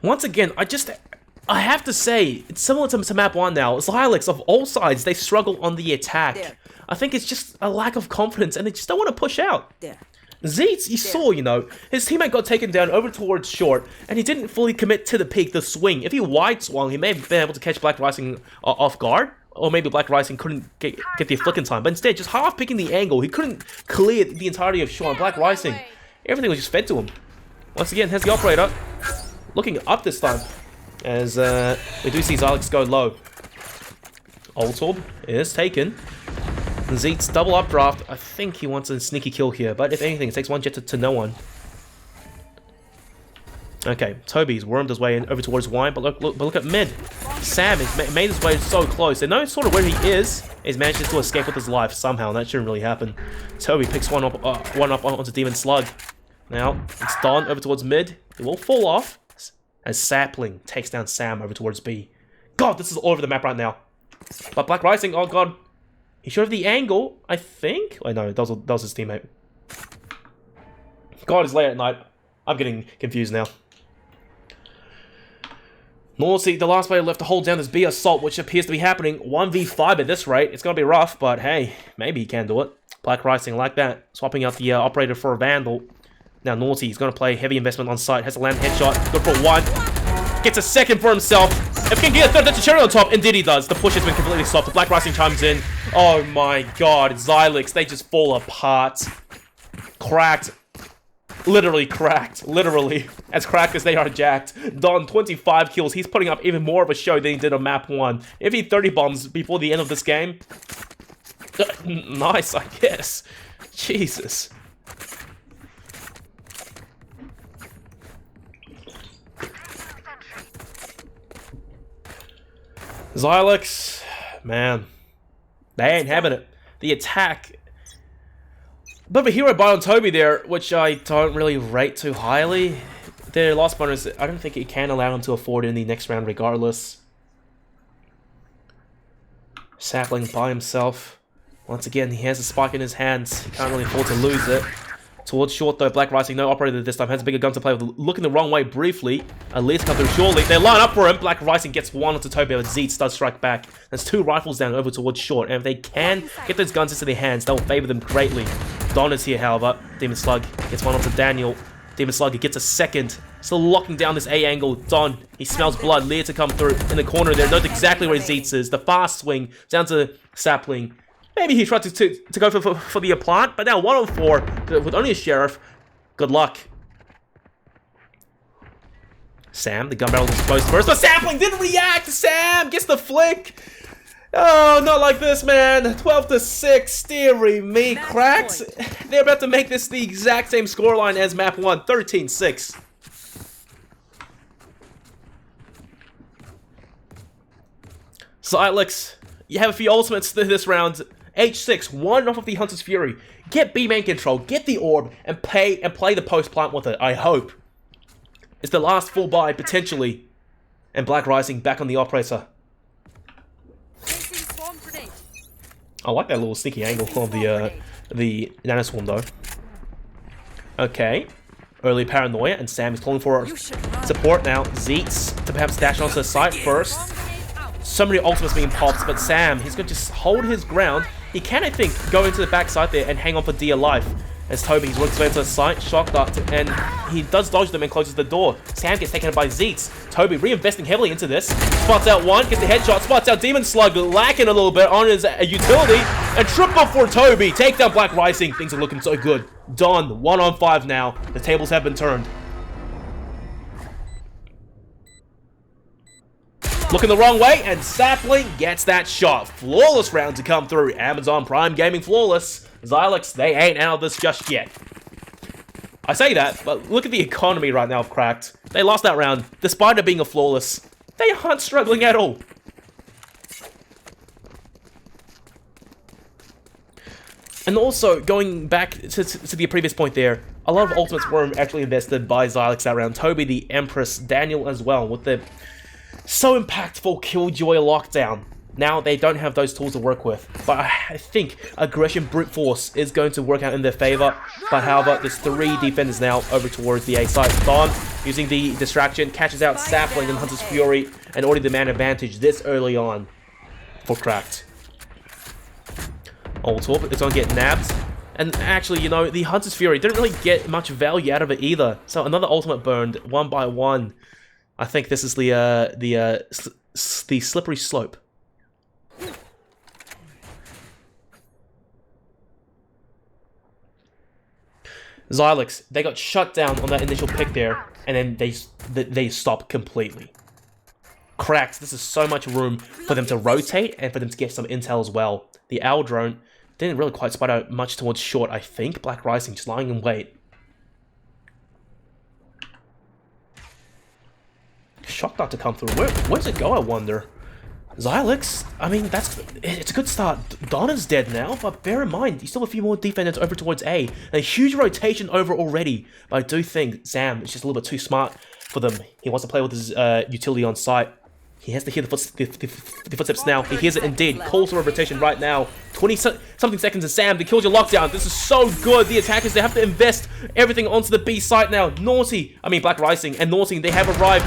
Once again, I have to say, it's similar to map 1 now. Sylyx, of all sides, they struggle on the attack. There. I think it's just a lack of confidence, and they just don't want to push out. There. Zeets, you saw, you know, his teammate got taken down over towards short, and he didn't fully commit to the peak, the swing. If he wide swung, he may have been able to catch Black Rising off guard, or maybe Black Rising couldn't get the flick in time. But instead, just half picking the angle, he couldn't clear the entirety of short. Black Rising, everything was just fed to him. Once again, here's the operator, looking up this time, as we do see Sylyx go low. Ultorb is taken. Zeets double updraft. I think he wants a sneaky kill here, but if anything, it takes one jet to no one. Okay, Toby's wormed his way in over towards wine, but look at mid. Sam has made his way so close. They know sort of where he is. He's managed to escape with his life somehow. That shouldn't really happen. Toby picks one up onto Demon Slug. Now it's Don over towards mid. It will fall off as Sapling takes down Sam over towards B. God, this is all over the map right now. But Black Rising, oh god. He showed the angle, I think. Oh no, that was his teammate. God, it's late at night. I'm getting confused now. Naughty, the last player left to hold down this B assault, which appears to be happening 1v5 at this rate. It's gonna be rough, but hey, maybe he can do it. Black Rising like that, swapping out the operator for a Vandal. Now Naughty, he's gonna play heavy investment on site, has to land a headshot, good for one. Gets a second for himself. If he can get a third, that's a cherry on top. Indeed he does. The push has been completely stopped. The Black Rising chimes in. Oh my god, Sylyx, they just fall apart. Cracked. Literally cracked. Literally. As cracked as they are jacked. Don, 25 kills. He's putting up even more of a show than he did on map 1. If he 30 bombs before the end of this game. Nice, I guess. Jesus. Sylyx, man, they ain't having it. The attack, but a hero buy on Toby there, which I don't really rate too highly. Their lost bonus, I don't think it can allow him to afford in the next round regardless. Sapling by himself. Once again, he has a spike in his hands. Can't really afford to lose it. Towards short though, Black Rising, no operator this time, has a bigger gun to play with, looking the wrong way briefly. Elite come through surely. They line up for him. Black Rising gets one onto Toby, but Zeets does strike back. There's 2 rifles down over towards short, and if they can get those guns into their hands, they'll favor them greatly. Don is here, however. Demon Slug gets one onto Daniel. Demon Slug gets a second. Still locking down this A angle. Don, he smells blood. Lear to come through in the corner there. Knows exactly where Zeets is. The fast swing down to Sapling. Maybe he tried to go for the plant, but now 1 on 4 with only a sheriff. Good luck. Sam, the gun barrel is exposed first, but Sapling didn't react. Sam gets the flick. Oh, not like this, man. 12-6, dearie me. Cracked. They're about to make this the exact same scoreline as map 1, 13-6. Sylyx, you have a few ultimates this round. H6, one off of the Hunter's Fury. Get B main control, get the orb, and play the post plant with it, I hope. It's the last full buy, potentially. And Black Rising back on the operator. I like that little sneaky angle of the Nano Swarm though. Okay. Early paranoia, and Sam is calling for support now. Zeets to perhaps dash onto the site first. So many ultimates being popped, but Sam, he's going to just hold his ground. He can, I think, go into the backside there and hang on for dear life. As Toby, he's worked his way into the site, shock dart, and he does dodge them and closes the door. Sam gets taken out by Zeets. Toby reinvesting heavily into this. Spots out one, gets the headshot, spots out Demon Slug, lacking a little bit on his utility. And triple for Toby, take down Black Rising. Things are looking so good. Don, 1 on 5 now. The tables have been turned. Looking the wrong way, and Sapling gets that shot. Flawless round to come through. Amazon Prime Gaming flawless. Sylyx, they ain't out of this just yet. I say that, but look at the economy right now of Cracked. They lost that round, despite it being a flawless. They aren't struggling at all. And also, going back to the previous point there, a lot of ultimates were actually invested by Sylyx that round. Toby, the Empress, Daniel as well, with the So impactful Killjoy lockdown. Now they don't have those tools to work with, but I think aggression brute force is going to work out in their favor. But however, there's 3 defenders now over towards the A side. Don, using the distraction, catches out Sapling and Hunter's Fury, and already the man advantage this early on for Cracked. Ultorp is going to get nabbed. And actually, you know, the Hunter's Fury didn't really get much value out of it either. So another ultimate burned 1 by 1. I think this is the slippery slope. Sylyx, they got shut down on that initial pick there, and then they stopped completely. Cracks, this is so much room for them to rotate and for them to get some intel as well. The owl drone didn't really quite spot out much towards short, I think. Black Rising just lying in wait. Shock not to come through. Where's it go, I wonder? Sylyx, I mean, it's a good start. Donna's dead now, but bear in mind, you still have a few more defenders over towards A. And a huge rotation over already, but I do think Sam is just a little bit too smart for them. He wants to play with his utility on site. He has to hear the footsteps now. He hears it indeed. Calls for a rotation right now. 20-something seconds and Sam, the Killjoy lockdown. This is so good. The attackers, they have to invest everything onto the B site now. Black Rising and Naughty, they have arrived.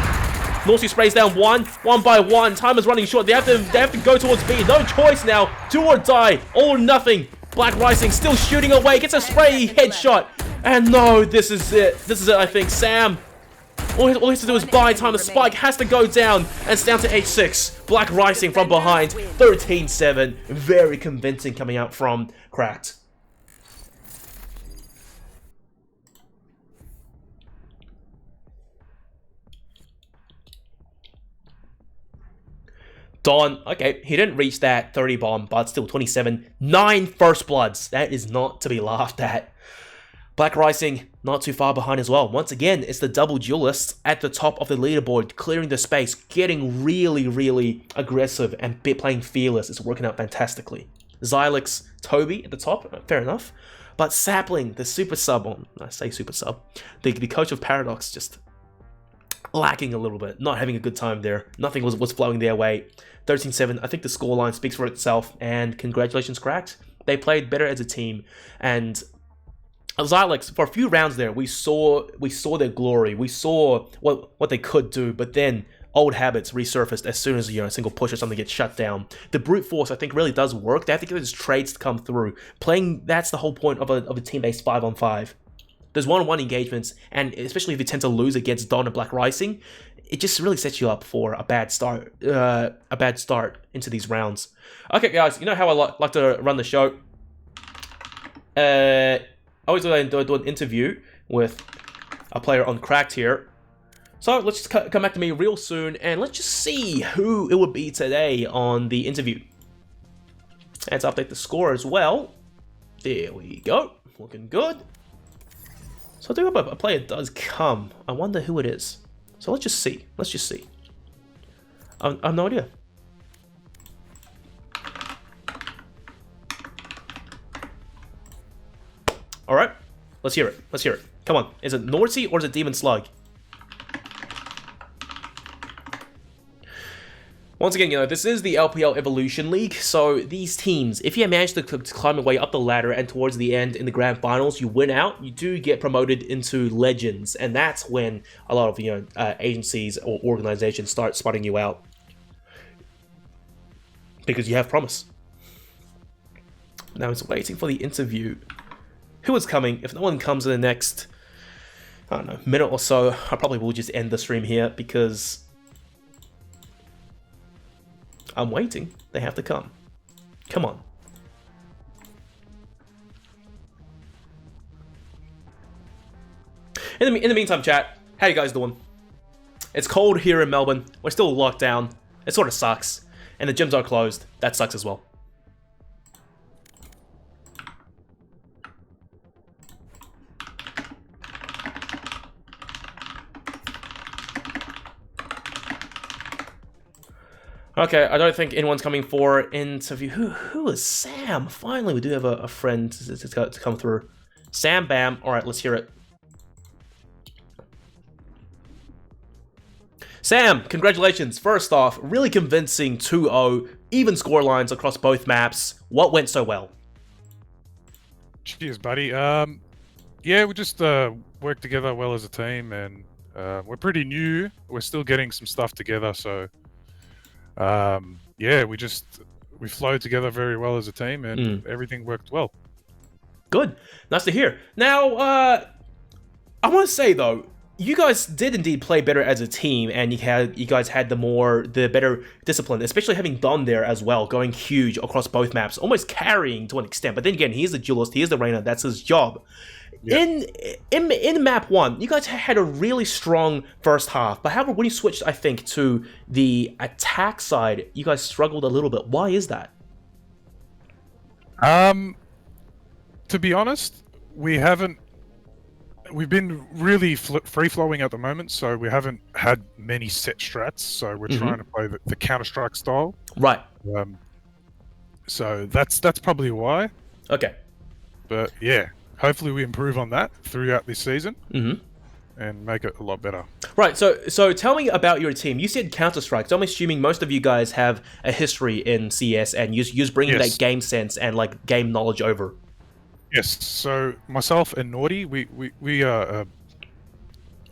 Naughty sprays down one by one. Time is running short. They have to go towards B. No choice now. Do or die. All or nothing. Black Rising still shooting away. Gets a spray headshot. And no, this is it. This is it, I think. Sam, all he has to do is buy time. The spike has to go down. And it's down to H6. Black Rising from behind. 13-7. Very convincing coming out from Cracked. Don, okay, he didn't reach that 30 bomb, but still 27. 9 first bloods. That is not to be laughed at. Black Rising, not too far behind as well. Once again, it's the double duelists at the top of the leaderboard, clearing the space, getting really, really aggressive and playing fearless. It's working out fantastically. Sylyx, Toby at the top, fair enough. But Sapling, the super sub, I say super sub, the coach of Paradox, just lacking a little bit, not having a good time there. Nothing was flowing their way. 13-7, I think the scoreline speaks for itself, and congratulations, Cracked. They played better as a team, and Sylyx, for a few rounds there, we saw their glory. We saw what they could do, but then old habits resurfaced as soon as, you know, a single push or something gets shut down. The brute force, I think, really does work. They have to get those trades to come through. That's the whole point of a team-based 5-on-5. There's 1-on-1 engagements, and especially if you tend to lose against Dawn and Black Rising, it just really sets you up for a bad start into these rounds. Okay, guys, you know how I like to run the show. I always do an interview with a player on Cracked here. So let's just come back to me real soon, and let's just see who it would be today on the interview. And to update the score as well. There we go, looking good. So I do hope a player does come. I wonder who it is. So let's just see. I have no idea. Alright, let's hear it. Come on, is it Norty or is it Demon Slug? Once again, you know, this is the LPL Evolution League, so these teams, if you manage to climb your way up the ladder and towards the end in the grand finals, you win out, you do get promoted into Legends, and that's when a lot of, you know, agencies or organizations start spotting you out. Because you have promise. Now it's waiting for the interview. Who is coming? If no one comes in the next, I don't know, minute or so, I probably will just end the stream here because I'm waiting. They have to come. Come on. In the meantime, chat, how you guys doing? It's cold here in Melbourne. We're still locked down. It sort of sucks. And the gyms are closed. That sucks as well. Okay, I don't think anyone's coming for interview. Who is Sam? Finally, we do have a friend to come through. Sam Bam. All right, let's hear it. Sam, congratulations. First off, really convincing 2-0, even score lines across both maps. What went so well? Cheers, buddy. Yeah, we just work together well as a team, and we're pretty new. We're still getting some stuff together, so yeah, we flowed together very well as a team, and everything worked well. Good. Nice to hear. Now, I want to say though, you guys did indeed play better as a team, and you guys had the better discipline, especially having Don there as well, going huge across both maps, almost carrying to an extent. But then again, he's the duelist, he is the Reina, that's his job. Yeah. In map 1, you guys had a really strong first half, but however, when you switched, I think, to the attack side, you guys struggled a little bit. Why is that? To be honest, we've been really free-flowing at the moment, so we haven't had many set strats, so we're trying to play the Counter-Strike style. Right. So that's probably why. Okay. But yeah, hopefully we improve on that throughout this season and make it a lot better. Right, so tell me about your team. You said Counter-Strike, so I'm assuming most of you guys have a history in CS and you're bringing that game sense and like game knowledge over. Yes, so myself and Naughty, we are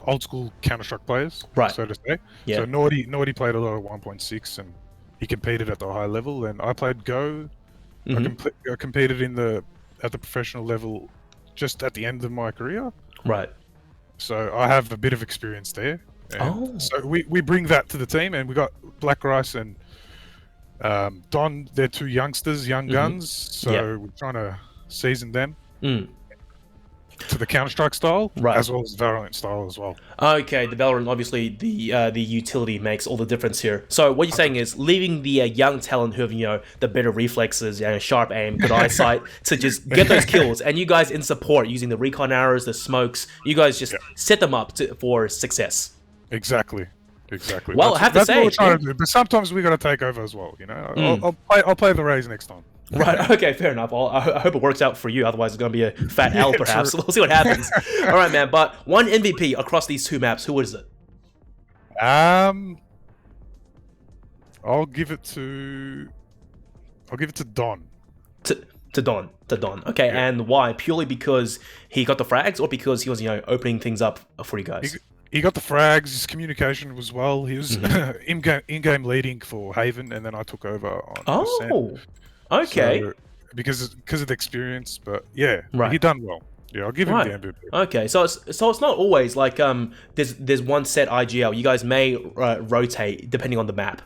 old school Counter-Strike players, right, so to say. Yeah. So Naughty played a lot of 1.6 and he competed at the high level, and I played Go. I competed at the professional level just at the end of my career. Right. So I have a bit of experience there. So we bring that to the team, and we got Black Rice and Don. They're two youngsters, young guns. So we're trying to season them to the Counter-Strike style, as well as Valorant style as well. Okay, the Valorant, obviously, the utility makes all the difference here. So what you're saying is leaving the young talent who have, the better reflexes, sharp aim, good eyesight, to just get those kills, and you guys in support using the recon arrows, the smokes, you guys just set them up for success. Exactly. Well, I have to say, what we're trying to do, but sometimes we got to take over as well. I'll play the Rays next time. Right, okay, fair enough. I hope it works out for you, otherwise it's going to be a fat L perhaps. We'll see what happens. All right, man, but one MVP across these two maps, who is it? I'll give it to Don. To Don. Okay, and why? Purely because he got the frags, or because he was, opening things up for you guys? He got the frags, his communication was well, he was in-game leading for Haven, and then I took over on Percent. Okay. So, because of the experience, but yeah, right, he done well. Yeah, I'll give him the MVP. Okay, so it's not always like there's one set IGL. You guys may rotate depending on the map.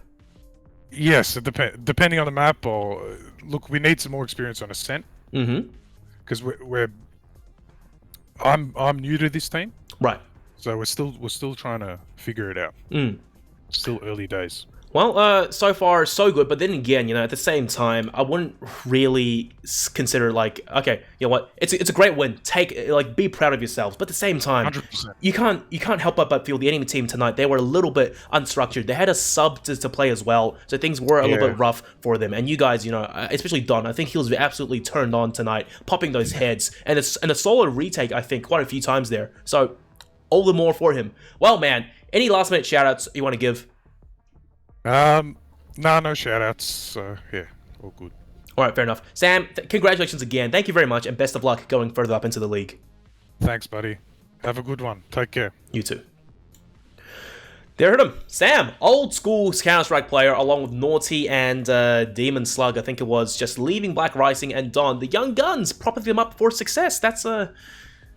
Yes, depending on the map. Or look, we need some more experience on Ascent. Because I'm new to this team. Right. So we're still trying to figure it out. Still early days. Well, so far so good, but then again, at the same time, I wouldn't really consider okay, you know what? It's a great win. Be proud of yourselves, but at the same time, 100%. you can't help but feel the enemy team tonight. They were a little bit unstructured. They had a sub to play as well, so things were a little bit rough for them. And you guys, especially Don, I think he was absolutely turned on tonight, popping those heads, and a solid retake. I think quite a few times there. So all the more for him. Well, man, any last minute shout outs you want to give? No shout outs, so yeah, all good. Alright, fair enough. Sam, congratulations again. Thank you very much, and best of luck going further up into the league. Thanks, buddy. Have a good one. Take care. You too. There, heard him. Sam, old school Counter-Strike player, along with Naughty and Demon Slug, I think it was, just leaving Black Rising and Don, the young guns, propping them up for success. That's a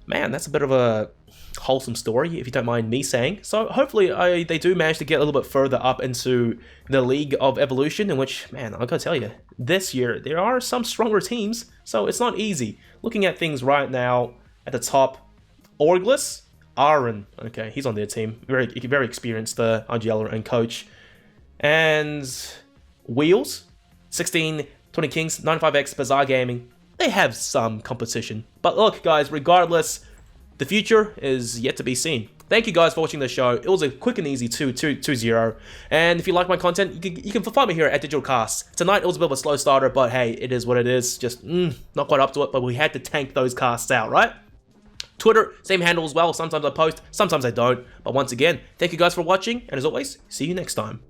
bit of a wholesome story, if you don't mind me saying. So hopefully they do manage to get a little bit further up into the League of Evolution, in which, man, I gotta tell you, this year there are some stronger teams, so it's not easy. Looking at things right now, at the top, Orglis, Aaron, okay, he's on their team, very experienced IGLer and coach, and Wheels, 16, 20 Kings, 95X, Bazaar Gaming. They have some competition, but look, guys, regardless, the future is yet to be seen. Thank you guys for watching the show. It was a quick and easy 2-0. And if you like my content, you can find me here at DigitalCasts. Tonight it was a bit of a slow starter, but hey, it is what it is. Just not quite up to it, but we had to tank those casts out, right? Twitter, same handle as well. Sometimes I post, sometimes I don't. But once again, thank you guys for watching, and as always, see you next time.